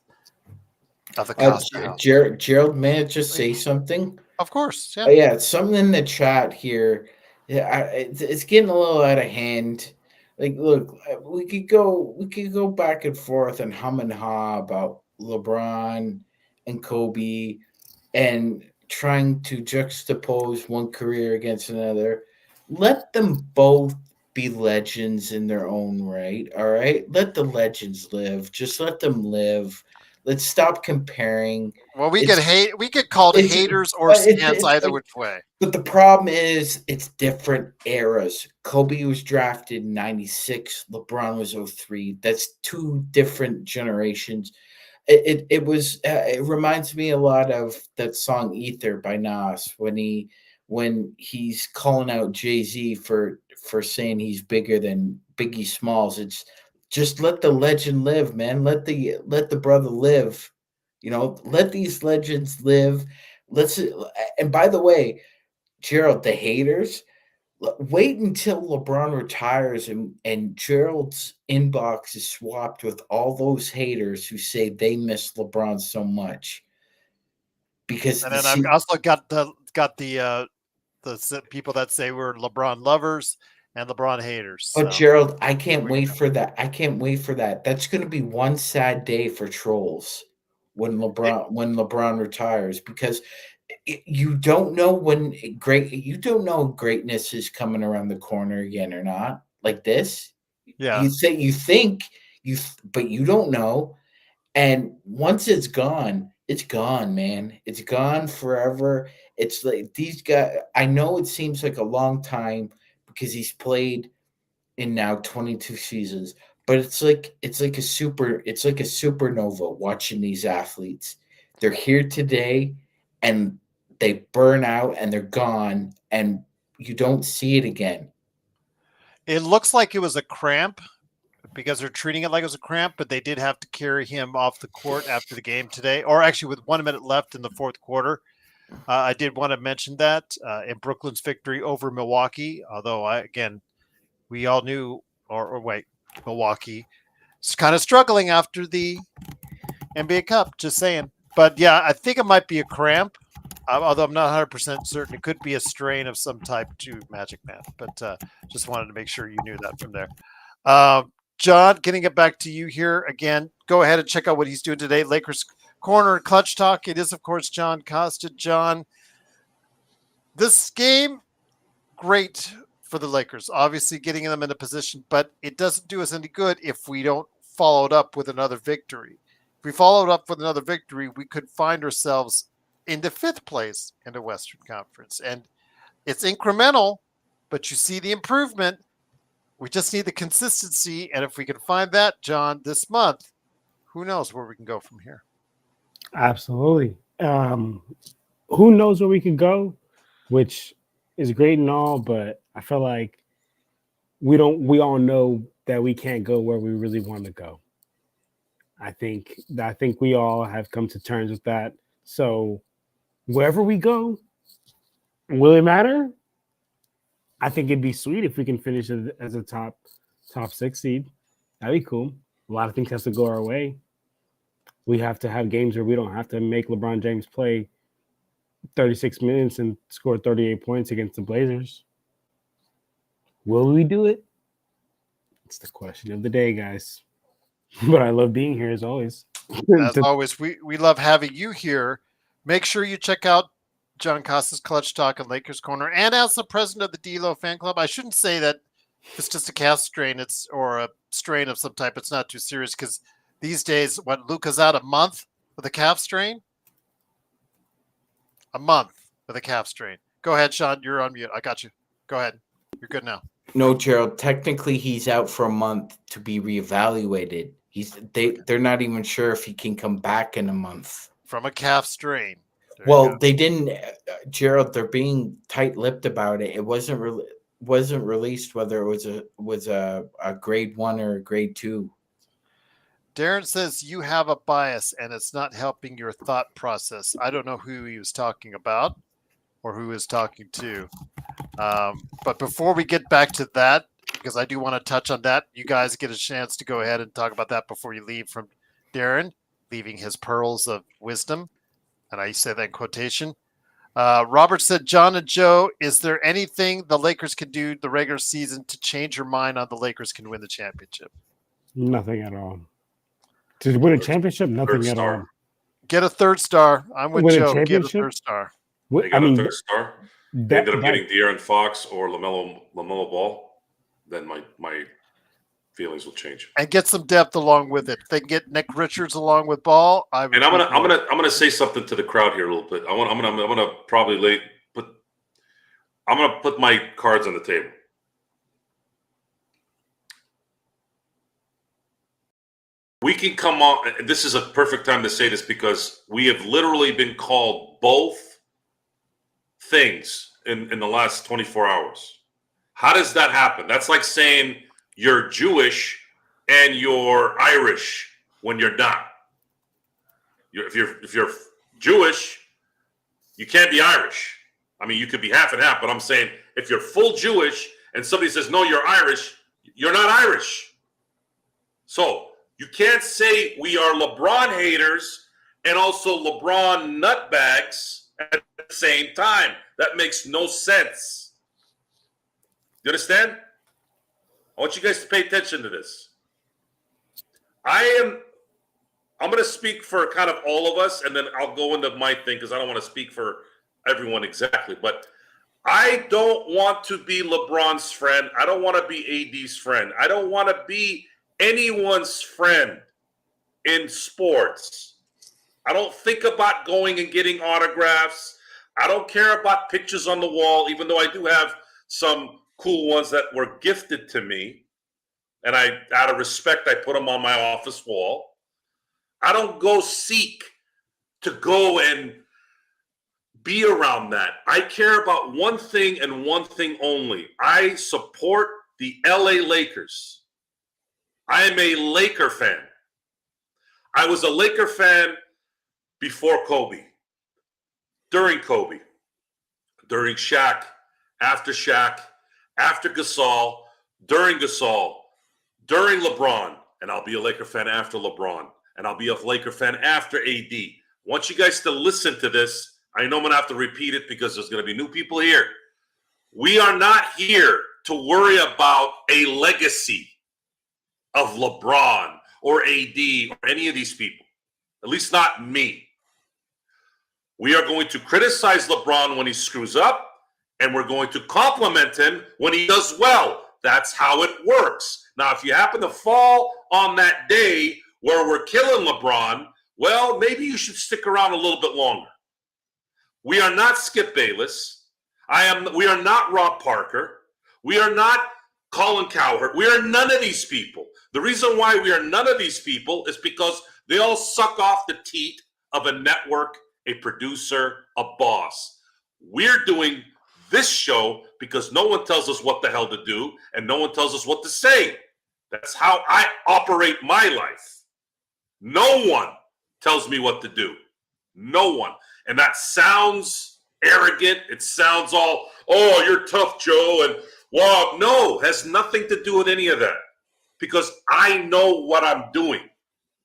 A: of the Costa House.
D: Gerald, may I just say something?
A: Of course, yeah.
D: Yeah, something in the chat here. Yeah, it's getting a little out of hand. Like, look, we could go back and forth and hum and haw about LeBron and Kobe and trying to juxtapose one career against another. Let them both be legends in their own right. All right, let the legends live. Just let them live. Let's stop comparing.
A: Well, we get called haters or stans either which way.
D: But the problem is it's different eras. Kobe was drafted in 96. LeBron was 03. That's two different generations. It reminds me a lot of that song Ether by Nas when he's calling out Jay-Z for saying he's bigger than Biggie Smalls. It's just let the legend live, man. Let the brother live. Let these legends live. And by the way, Gerald, the haters, wait until LeBron retires and Gerald's inbox is swapped with all those haters who say they miss LeBron so much. Because
A: and then I've also got the people that say we're LeBron lovers and LeBron haters.
D: But Gerald, I can't wait for that. I can't wait for that. That's going to be one sad day for trolls when LeBron retires, because you don't know when greatness is coming around the corner again or not. Like this,
A: yeah.
D: you think, but you don't know. And once it's gone, man. It's gone forever. It's like these guys. I know it seems like a long time because he's played in now 22 seasons, but it's like a supernova watching these athletes. They're here today and they burn out and they're gone and you don't see it again.
A: It looks like it was a cramp because they're treating it like it was a cramp, but they did have to carry him off the court after the game today, or actually with 1 minute left in the fourth quarter. I did want to mention that in Brooklyn's victory over Milwaukee, although we all knew, Milwaukee is kind of struggling after the NBA Cup, just saying. But yeah, I think it might be a cramp, although I'm not 100% certain. It could be a strain of some type to Magic Man, but just wanted to make sure you knew that from there. John, getting it back to you here again. Go ahead and check out what he's doing today. Lakers Corner Clutch Talk. It is, of course, John Costa. John, this game, great for the Lakers, obviously getting them in a position, but it doesn't do us any good if we don't follow it up with another victory. If we followed up with another victory, we could find ourselves into fifth place in the Western Conference. And it's incremental, but you see the improvement. We just need the consistency. And if we can find that, John, this month, who knows where we can go from here?
B: Absolutely. Who knows where we could go, which is great and all, but I feel like we all know that we can't go where we really want to go. I think we all have come to terms with that. So wherever we go, will it matter? I think it'd be sweet if we can finish as a top 6 seed. That'd be cool. A lot of things have to go our way. We have to have games where we don't have to make LeBron James play 36 minutes and score 38 points against the Blazers. Will we do it? It's the question of the day, guys. But I love being here as always.
A: As always, we love having you here. Make sure you check out John Costa's Clutch Talk and Lakers Corner. And as the president of the D-Lo fan club, I shouldn't say that it's just a calf strain, or a strain of some type. It's not too serious because these days, Luka's out a month with a calf strain? A month with a calf strain. Go ahead, Sean. You're on mute. I got you. Go ahead. You're good now.
D: No, Gerald. Technically, he's out for a month to be reevaluated. They're not even sure if he can come back in a month
A: from a calf strain.
D: Well, they didn't, Gerald. They're being tight-lipped about it. It wasn't released whether it was a grade 1 or a grade 2.
A: Darren says you have a bias and it's not helping your thought process. I don't know who he was talking about. or who is talking to. But before we get back to that, because I do want to touch on that, you guys get a chance to go ahead and talk about that before you leave from Darren, leaving his pearls of wisdom. And I say that in quotation. Robert said, John and Joe, is there anything the Lakers can do the regular season to change your mind on the Lakers can win the championship?
B: Nothing at all. To win a championship, nothing at all.
A: Get a third star. I'm with
B: Win a
A: Joe. Get a
B: championship?
A: third star.
C: They got a third star. They ended up getting De'Aaron Fox or LaMelo Ball. Then my feelings will change.
A: And get some depth along with it. If they can get Nick Richards along with Ball, I'm
C: gonna say something to the crowd here a little bit. I'm gonna put my cards on the table. We can come on. This is a perfect time to say this because we have literally been called both things in the last 24 hours. How does that happen? That's like saying you're Jewish and you're Irish when you're not. If you're Jewish, you can't be Irish. I mean, you could be half and half, but I'm saying if you're full Jewish and somebody says, no, you're Irish, you're not Irish. So you can't say we are LeBron haters and also LeBron nutbags at the same time. That makes no sense. You understand? I want you guys to pay attention to this. I'm going to speak for kind of all of us, and then I'll go into my thing because I don't want to speak for everyone exactly. But I don't want to be LeBron's friend. I don't want to be AD's friend. I don't want to be anyone's friend in sports. I don't think about going and getting autographs. I don't care about pictures on the wall, even though I do have some cool ones that were gifted to me. And out of respect, I put them on my office wall. I don't go seek to go and be around that. I care about one thing and one thing only. I support the LA Lakers. I am a Laker fan. I was a Laker fan before Kobe, during Kobe, during Shaq, after Gasol, during Gasol, during LeBron, and I'll be a Laker fan after LeBron, and I'll be a Laker fan after AD. I want you guys to listen to this. I know I'm going to have to repeat it because there's going to be new people here. We are not here to worry about a legacy of LeBron or AD or any of these people, at least not me. We are going to criticize LeBron when he screws up, and we're going to compliment him when he does well. That's how it works. Now, if you happen to fall on that day where we're killing LeBron, well, maybe you should stick around a little bit longer. We are not Skip Bayless. We are not Rob Parker. We are not Colin Cowherd. We are none of these people. The reason why we are none of these people is because they all suck off the teat of a network, a producer, a boss. We're doing this show because no one tells us what the hell to do and no one tells us what to say. That's how I operate my life. No one tells me what to do. No one. And that sounds arrogant. It sounds all, oh, you're tough, Joe. And well, no, has nothing to do with any of that. Because I know what I'm doing.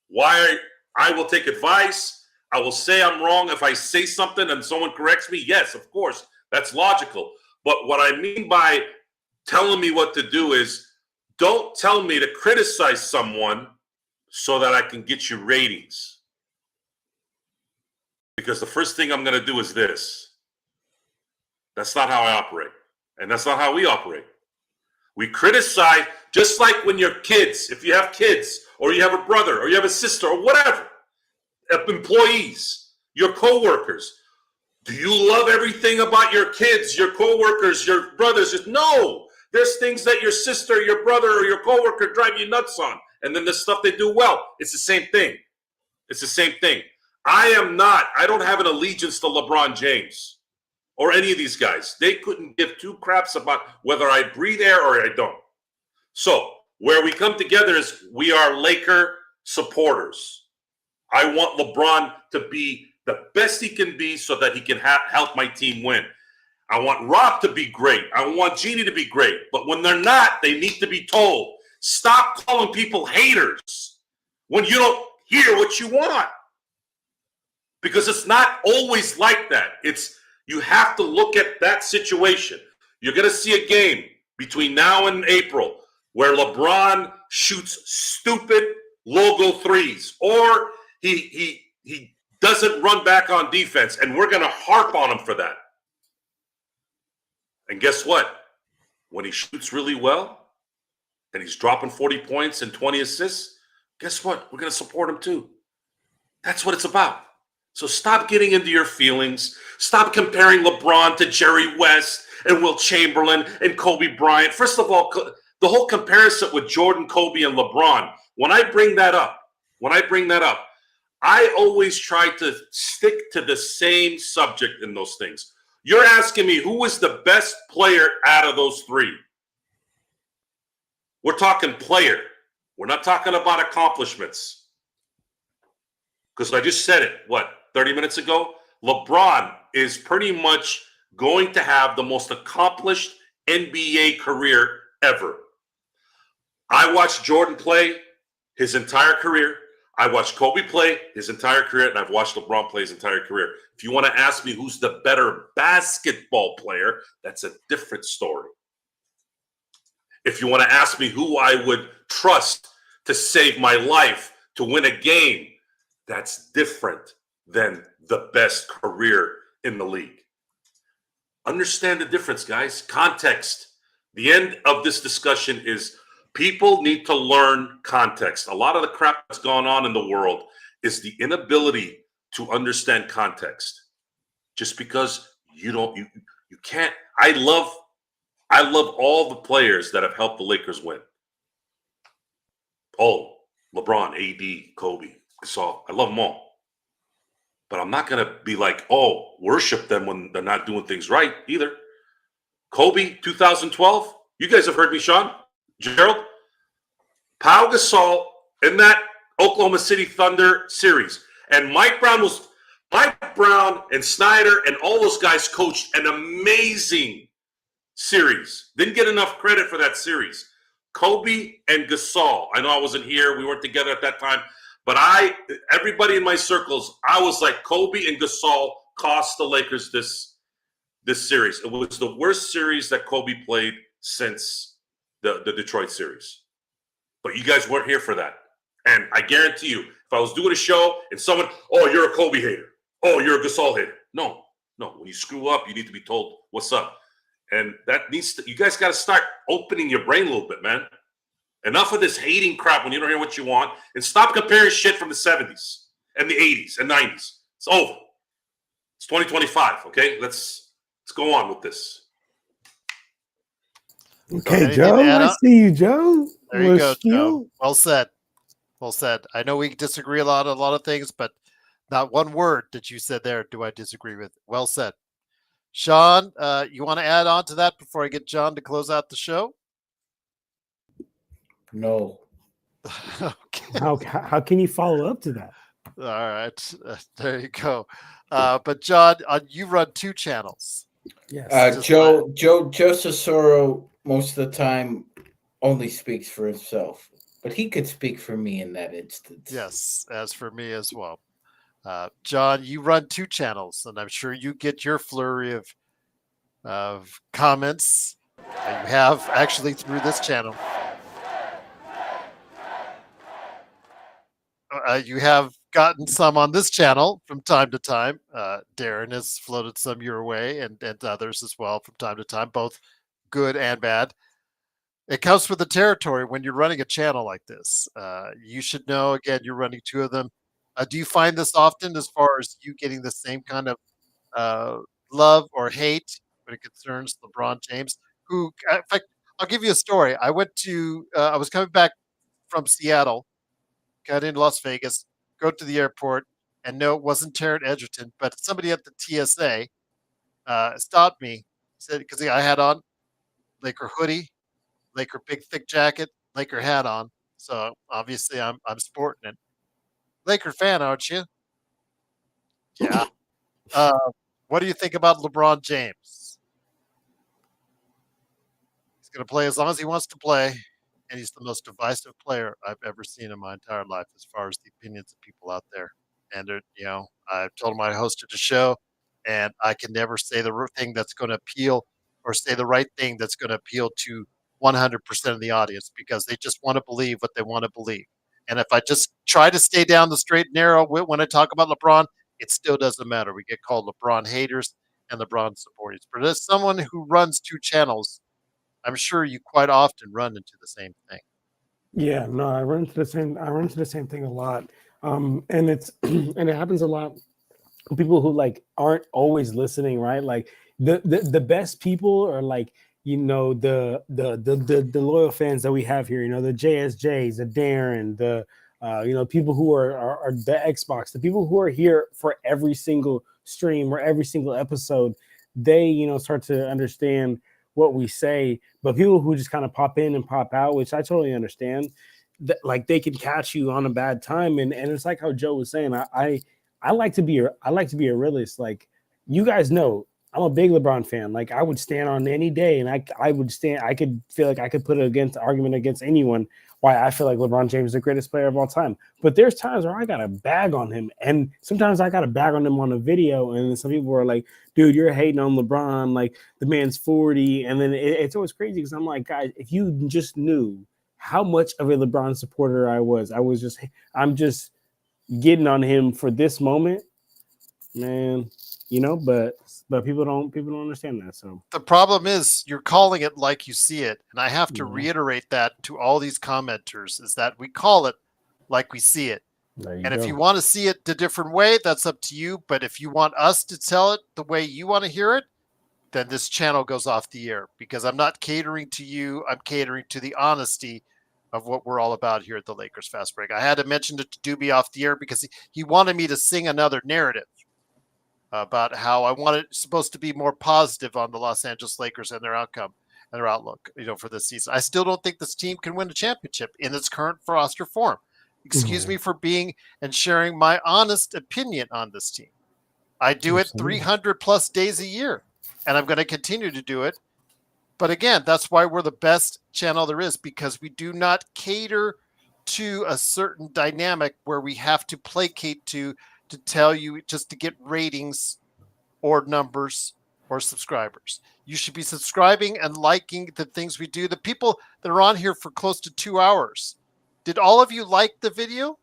C: Why I will take advice. I will say I'm wrong if I say something and someone corrects me. Yes, of course. That's logical. But what I mean by telling me what to do is don't tell me to criticize someone so that I can get you ratings. Because the first thing I'm going to do is this. That's not how I operate. And that's not how we operate. We criticize just like when you're kids, if you have kids or you have a brother or you have a sister or whatever, employees, your coworkers. Do you love everything about your kids, your coworkers, your brothers? No. There's things that your sister, your brother, or your coworker drive you nuts on. And then the stuff they do well. It's the same thing. It's the same thing. I don't have an allegiance to LeBron James or any of these guys. They couldn't give two craps about whether I breathe air or I don't. So where we come together is we are Laker supporters. I want LeBron to be the best he can be so that he can help my team win. I want Rob to be great. I want Jeannie to be great. But when they're not, they need to be told. Stop calling people haters when you don't hear what you want. Because it's not always like that. You have to look at that situation. You're going to see a game between now and April where LeBron shoots stupid logo threes, or he doesn't run back on defense, and we're going to harp on him for that. And guess what? When he shoots really well and he's dropping 40 points and 20 assists, guess what? We're going to support him too. That's what it's about. So stop getting into your feelings. Stop comparing LeBron to Jerry West and Will Chamberlain and Kobe Bryant. First of all, the whole comparison with Jordan, Kobe, and LeBron, when I bring that up, I always try to stick to the same subject in those things. You're asking me who was the best player out of those three. We're talking player. We're not talking about accomplishments. Because I just said it, 30 minutes ago? LeBron is pretty much going to have the most accomplished NBA career ever. I watched Jordan play his entire career. I watched Kobe play his entire career, and I've watched LeBron play his entire career. If you want to ask me who's the better basketball player, that's a different story. If you want to ask me who I would trust to save my life, to win a game, that's different than the best career in the league. Understand the difference, guys. Context. The end of this discussion is people need to learn context. A lot of the crap that's gone on in the world is the inability to understand context. Just because you can't. I love all the players that have helped the Lakers win. Oh, LeBron, AD, Kobe, Gasol. I love them all. But I'm not going to be like, worship them when they're not doing things right either. Kobe, 2012. You guys have heard me, Sean, Gerald. Pau Gasol in that Oklahoma City Thunder series. And Mike Brown and Snyder and all those guys coached an amazing series. Didn't get enough credit for that series. Kobe and Gasol. I know I wasn't here. We weren't together at that time. But everybody in my circles, I was like, Kobe and Gasol cost the Lakers this series. It was the worst series that Kobe played since the Detroit series. But you guys weren't here for that. And I guarantee you, if I was doing a show and someone, you're a Kobe hater. Oh, you're a Gasol hater. No. When you screw up, you need to be told what's up. And you guys got to start opening your brain a little bit, man. Enough of this hating crap when you don't hear what you want, and stop comparing shit from the 70s and the 80s and 90s. It's over. It's 2025, okay? Let's go on with this.
B: Okay, Joe. I see you, Joe.
A: There you go, Joe. Well said. I know we disagree a lot of things, but not one word that you said there do I disagree with. Well said. Sean, you want to add on to that before I get John to close out the show?
D: No.
A: Okay.
B: How can you follow up to that?
A: All right. There you go. But John, you run two channels.
D: Yes. Joe Cesaro most of the time only speaks for himself, but he could speak for me in that instance.
A: Yes, as for me as well. John, you run two channels, and I'm sure you get your flurry of comments. You have actually through this channel. You have gotten some on this channel from time to time. Darren has floated some your way, and others as well from time to time, both good and bad. It comes with the territory when you're running a channel like this. You should know, again, you're running two of them. Do you find this often as far as you getting the same kind of love or hate when it concerns LeBron James? Who, in fact, I'll give you a story. I was coming back from Seattle, got into Las Vegas, go to the airport, and no, it wasn't Tarrant Edgerton, but somebody at the TSA stopped me, said, because I had on Laker hoodie, Laker big thick jacket, Laker hat on. So obviously I'm sporting it. Laker fan, aren't you? Yeah. What do you think about LeBron James? going to play as long as he wants to play, and he's the most divisive player I've ever seen in my entire life, as far as the opinions of people out there. And I've told him I hosted a show, and I can never say the thing that's going to appeal, or say the right thing that's going to appeal to 100% of the audience, because they just want to believe what they want to believe. And if I just try to stay down the straight and narrow when I talk about LeBron, it still doesn't matter. We get called LeBron haters and LeBron supporters. But as someone who runs two channels, I'm sure you quite often run into the same thing.
B: Yeah, no, I run into the same thing a lot. And it's and it happens a lot. People who like aren't always listening, right? Like the best people are like, the loyal fans that we have here, the JSJs, the Darren, the people who are the Xbox, the people who are here for every single stream or every single episode. They start to understand what we say. But people who just kind of pop in and pop out, which I totally understand, that like they can catch you on a bad time. And it's like how Joe was saying, I like to be a realist. Like, you guys know I'm a big LeBron fan. Like, I would stand on any day, and I could feel like I could put an argument against anyone why I feel like LeBron James is the greatest player of all time. But there's times where I got a bag on him, and sometimes I got a bag on him on a video, and some people are like, dude, you're hating on LeBron, like the man's 40. And then it's always crazy because I'm like, guys, if you just knew how much of a LeBron supporter I'm just getting on him for this moment, man, but people don't understand that. So
A: the problem is you're calling it like you see it. And I have to reiterate that to all these commenters, is that we call it like we see it. And if you want to see it the different way, that's up to you. But if you want us to tell it the way you want to hear it, then this channel goes off the air, because I'm not catering to you. I'm catering to the honesty of what we're all about here at the Lakers Fast Break. I had to mention it to Doobie off the air because he wanted me to sing another narrative about how I wanted supposed to be more positive on the Los Angeles Lakers and their outcome and their outlook, for this season. I still don't think this team can win a championship in its current roster form. Excuse me for being and sharing my honest opinion on this team. I do it 300 plus days a year, and I'm going to continue to do it. But again, that's why we're the best channel there is, because we do not cater to a certain dynamic where we have to placate to tell you just to get ratings or numbers or subscribers. You should be subscribing and liking the things we do. The people that are on here for close to 2 hours, did all of you like the video?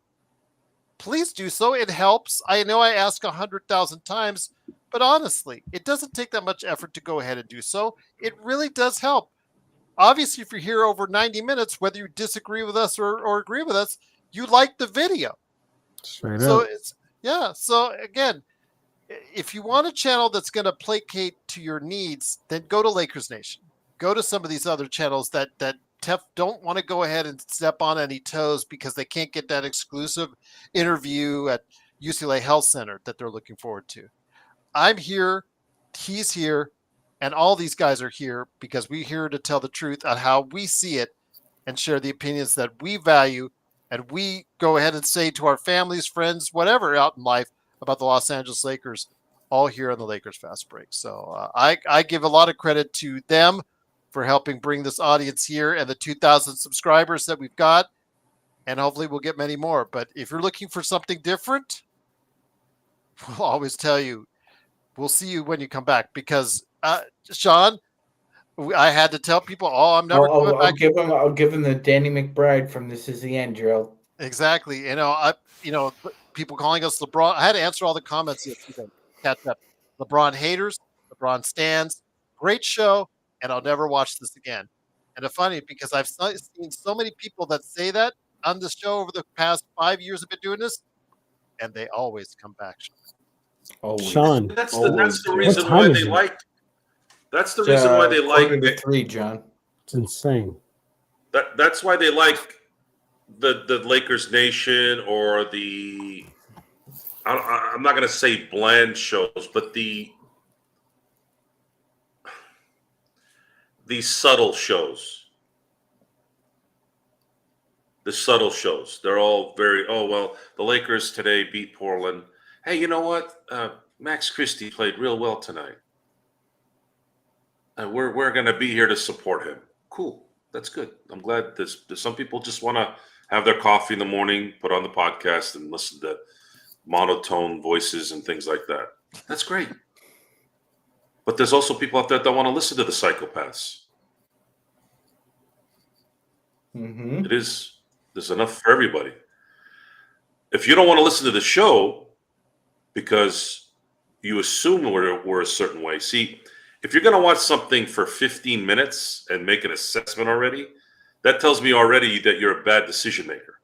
A: Please do so. It helps. I know I ask 100,000 times, but honestly, it doesn't take that much effort to go ahead and do so. It really does help. Obviously, if you're here over 90 minutes, whether you disagree with us or agree with us, you like the video.
B: Straight
A: so
B: up.
A: So again, if you want a channel that's going to placate to your needs, then go to Lakers Nation. Go to some of these other channels that don't want to go ahead and step on any toes because they can't get that exclusive interview at UCLA Health Center that they're looking forward to. I'm here, he's here, and all these guys are here because we're here to tell the truth on how we see it and share the opinions that we value, and we go ahead and say to our families, friends, whatever out in life about the Los Angeles Lakers, all here on the Lakers Fast Break. So I give a lot of credit to them for helping bring this audience here and the 2,000 subscribers that we've got, and hopefully we'll get many more. But if you're looking for something different, we'll always tell you, we'll see you when you come back, because Sean, I had to tell people, I'm never coming back.
D: I'll give him the Danny McBride from This Is the End, Gerald.
A: Exactly. People calling us LeBron. I had to answer all the comments yesterday. Catch up. LeBron haters, LeBron stands. Great show, and I'll never watch this again. And it's funny because I've seen so many people that say that on the show over the past 5 years I've been doing this, and they always come back.
D: Always.
B: Sean,
C: That's the reason
B: What
C: why
B: time
C: they
B: is it?
C: like. That's the reason why they like.
D: 2:45, John.
B: It's insane.
C: That's why they like the Lakers Nation, or the. I'm not going to say bland shows, but the subtle shows. The subtle shows. They're all very, the Lakers today beat Portland. Hey, you know what? Max Christie played real well tonight. We're going to be here to support him. Cool. That's good. I'm glad there's some people just want to have their coffee in the morning, put on the podcast, and listen to monotone voices and things like that. That's great. But there's also people out there that want to listen to the psychopaths.
D: Mm-hmm.
C: There's enough for everybody. If you don't want to listen to the show because you assume we're a certain way, see, if you're going to watch something for 15 minutes and make an assessment already, that tells me already that you're a bad decision maker.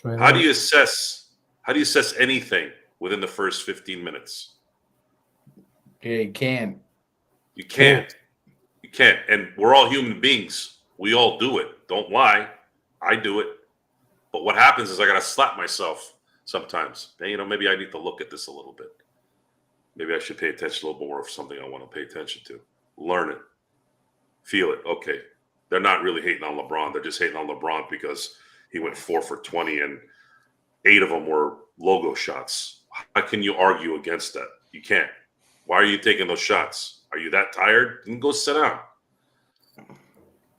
B: Right.
C: How do you assess anything within the first 15 minutes?
D: Yeah, you can't.
C: You can't. You can't. And we're all human beings. We all do it. Don't lie. I do it. But what happens is I got to slap myself sometimes. And, maybe I need to look at this a little bit. Maybe I should pay attention a little more of something I want to pay attention to. Learn it. Feel it. Okay. They're not really hating on LeBron. They're just hating on LeBron because he went 4 for 20 and 8 of them were logo shots. How can you argue against that? You can't. Why are you taking those shots? Are you that tired? Then go sit down.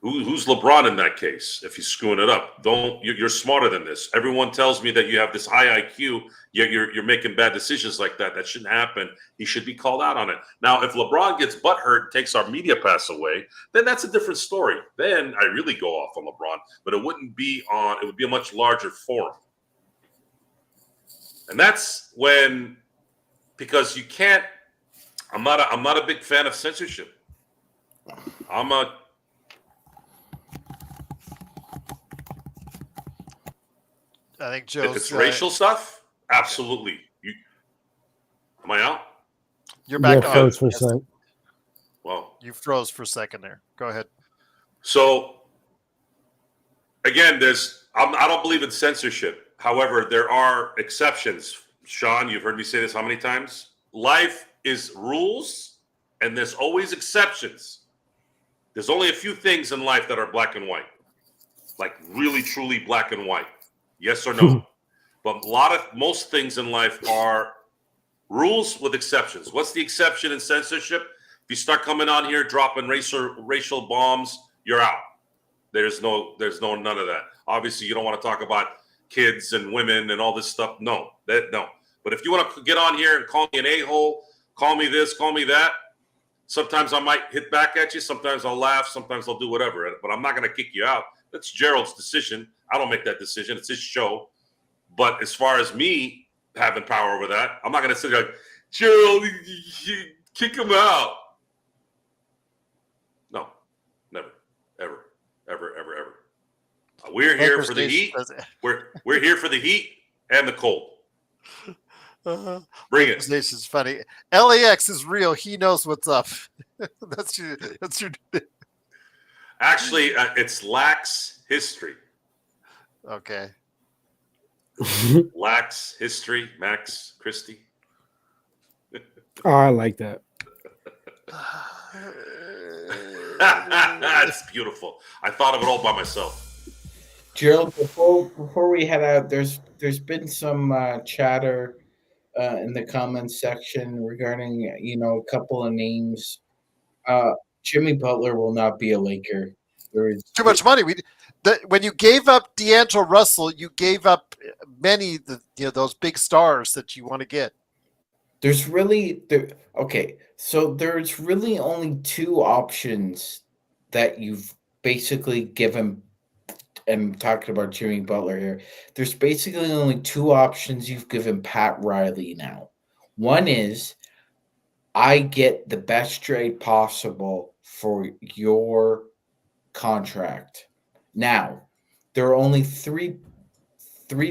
C: Who's LeBron in that case? If he's screwing it up, you're smarter than this. Everyone tells me that you have this high IQ, yet you're making bad decisions like that. That shouldn't happen. He should be called out on it. Now, if LeBron gets butthurt, takes our media pass away, then that's a different story. Then I really go off on LeBron, but it would be a much larger forum. And that's when, because you can't. I'm not a big fan of censorship.
A: I think Joe's.
C: If it's racial stuff, absolutely. Am I out?
A: You're back on.
B: Froze for a second.
C: Well,
A: You froze for a second there. Go ahead.
C: So again, I don't believe in censorship. However, there are exceptions. Sean, you've heard me say this how many times? Life is rules, and there's always exceptions. There's only a few things in life that are black and white, like really, truly black and white. Yes or no? But most things in life are rules with exceptions. What's the exception in censorship? If you start coming on here dropping racial bombs, you're out. There's none of that. Obviously, you don't want to talk about kids and women and all this stuff. No. But if you want to get on here and call me an a-hole, call me this, call me that, sometimes I might hit back at you. Sometimes I'll laugh. Sometimes I'll do whatever. But I'm not going to kick you out. That's Gerald's decision. I don't make that decision. It's his show. But as far as me having power over that, I'm not going to sit there like, Gerald, you kick him out. No, never, ever. We're here for the heat. We're here for the heat and the cold. Bring it.
A: This is funny. LAX is real. He knows what's up. That's your.
C: Actually, it's lax history.
A: Okay.
C: Lax history, Max Christie.
B: Oh, I like that.
C: It's beautiful. I thought of it all by myself.
D: Gerald, before we head out, there's been some chatter in the comments section regarding a couple of names. Jimmy Butler will not be a Laker.
A: Too much money. When you gave up D'Angelo Russell, you gave up many those big stars that you want to get.
D: There's really only two options that you've basically given. And talking about Jimmy Butler here, there's basically only two options you've given Pat Riley now. One is, I get the best trade possible for your contract. Now, there are only three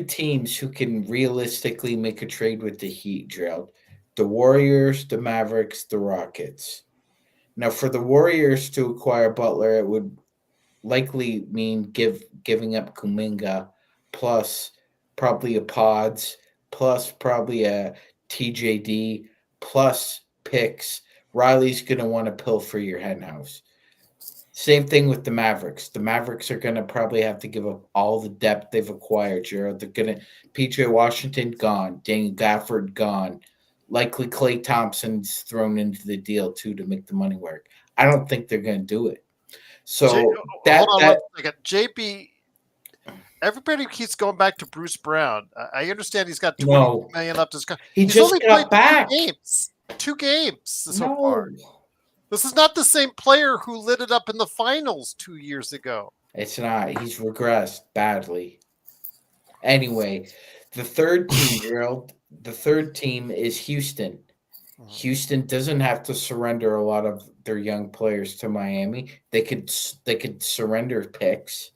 D: teams who can realistically make a trade with the Heat, Gerald. The Warriors, the Mavericks, the Rockets. Now, for the Warriors to acquire Butler, it would likely mean giving up Kuminga, plus probably a Pods, plus probably a TJD, plus picks. Riley's going to want to pilfer your henhouse. Same thing with the Mavericks. The Mavericks are going to probably have to give up all the depth they've acquired, Gerald. They're going to PJ Washington gone, Daniel Gafford gone. Likely Klay Thompson's thrown into the deal too to make the money work. I don't think they're going to do it. So
A: Hold
D: that
A: on
D: that
A: 1 second. JP, everybody keeps going back to Bruce Brown. I understand he's got 20
D: no,
A: million left his
D: he
A: He's
D: just
A: only
D: got
A: played
D: back.
A: 2 games. 2 games so
D: No,
A: far. This is not the same player who lit it up in the finals 2 years ago.
D: it's not. He's regressed badly. Anyway, the third team, Gerald. The third team is Houston. Houston doesn't have to surrender a lot of their young players to Miami. They could surrender picks,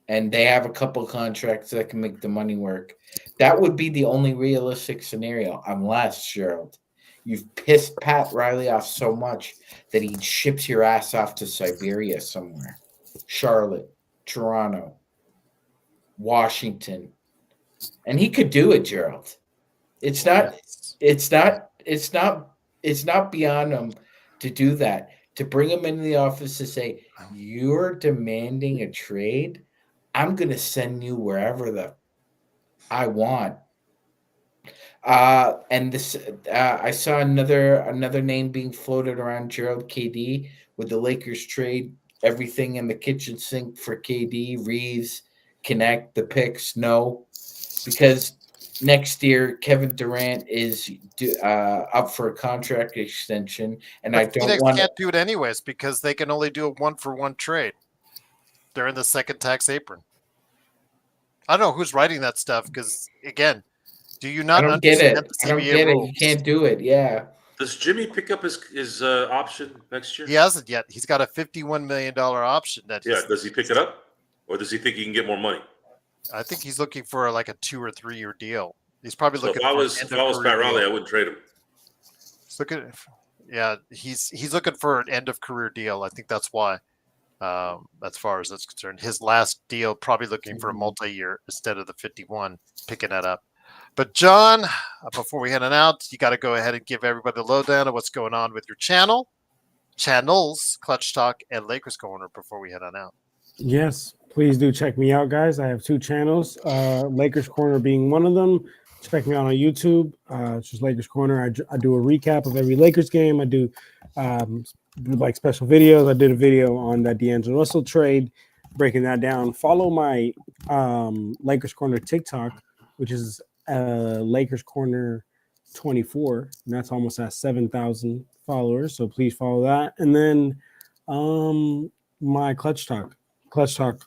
D: and they have a couple contracts that can make the money work. That would be the only realistic scenario, unless, Gerald, you've pissed Pat Riley off so much that he ships your ass off to Siberia somewhere. Charlotte, Toronto, Washington. And he could do it, Gerald. It's not beyond him to do that. To bring him into the office to say, you're demanding a trade, I'm gonna send you wherever I want. And this I saw another name being floated around, Gerald. KD. With the Lakers trade everything in the kitchen sink for KD, Reeves, connect the picks, no. Because next year Kevin Durant is up for a contract extension, and
A: But
D: I don't
A: Phoenix
D: want
A: can't do it anyways because they can only do a 1-for-1 trade. They're in the second tax apron. I don't know who's writing that stuff because, again, do you
D: I
A: not
D: don't get
A: understand
D: it.
A: the
D: I don't
A: CBA
D: get it.
A: rules?
D: You can't do it. Yeah.
C: Does Jimmy pick up his option next year?
A: He hasn't yet. He's got a $51 million option that
C: Yeah. Does he pick it up, or does he think he can get more money?
A: I think he's looking for like a 2 or 3 year deal. He's probably
C: So
A: looking
C: if I
A: for
C: was
A: an
C: if
A: end
C: I
A: of
C: was
A: career
C: Pat Riley,
A: deal.
C: I wouldn't trade him.
A: He's looking for an end of career deal. I think that's why. As far as that's concerned, his last deal probably looking for a multi-year instead of the 51, picking that up. But John, before we head on out, you got to go ahead and give everybody the lowdown of what's going on with your channels, Clutch Talk and Lakers Corner before we head on out.
B: Yes, please do check me out, guys. I have 2 channels, Lakers Corner being one of them. Check me out on YouTube. It's just Lakers Corner. I do a recap of every Lakers game. I do like special videos. I did a video on that D'Angelo Russell trade, breaking that down. Follow my Lakers Corner TikTok, which is Lakers Corner 24, and that's almost at 7,000 followers. So please follow that. And then my Clutch Talk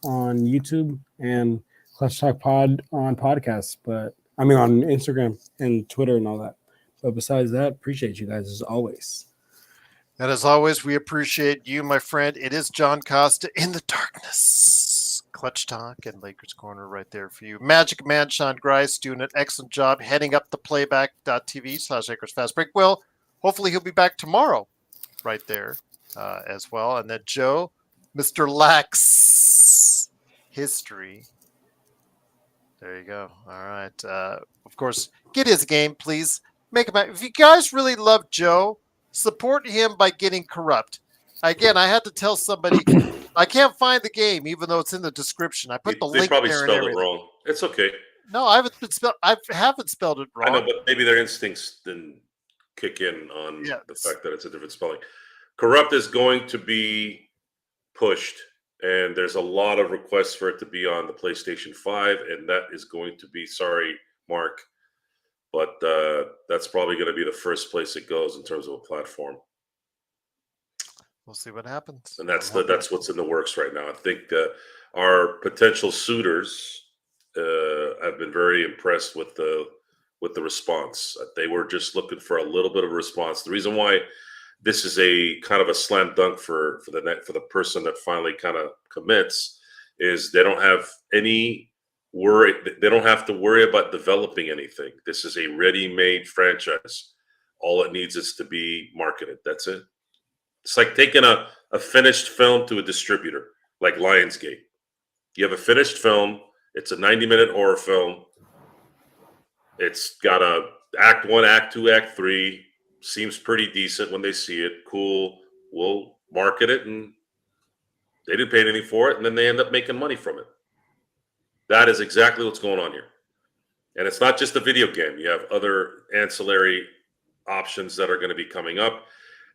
B: on YouTube and Clutch Talk Pod on podcasts. But I mean on Instagram and Twitter and all that. But besides that, appreciate you guys as always.
A: And as always, we appreciate you, my friend. It is John Costa in the darkness. Clutch Talk and Lakers Corner right there for you. Magic Man Sean Grice doing an excellent job heading up the playback.tv/Lakers Fast Break. Well, hopefully he'll be back tomorrow right there as well. And then Joe, Mr. Lax History. There you go. All right. Of course, get his game, please. Make him. If you guys really love Joe, support him by getting corrupt. Again, I had to tell somebody I can't find the game, even though it's in the description. I put the
C: They
A: link
C: probably
A: there and
C: spelled it
A: everything.
C: wrong. It's okay.
A: No, I haven't spelled it wrong.
C: I know, but maybe their instincts didn't kick in on the fact that it's a different spelling. Corrupt is going to be pushed, and there's a lot of requests for it to be on the PlayStation 5, and that is going to be, sorry, Mark, but that's probably going to be the first place it goes in terms of a platform.
A: We'll see what happens.
C: And that's what's in the works right now. I think our potential suitors have been very impressed with the response. They were just looking for a little bit of a response. The reason why this is a kind of a slam dunk for the person that finally kind of commits is they don't have any worry. They don't have to worry about developing anything. This is a ready-made franchise. All it needs is to be marketed. That's it. It's like taking a finished film to a distributor, like Lionsgate. You have a finished film. It's a 90-minute horror film. It's got a act 1, act 2, act 3. Seems pretty decent when they see it. Cool. We'll market it, and they didn't pay anything for it, and then they end up making money from it. That is exactly what's going on here. And it's not just a video game. You have other ancillary options that are going to be coming up.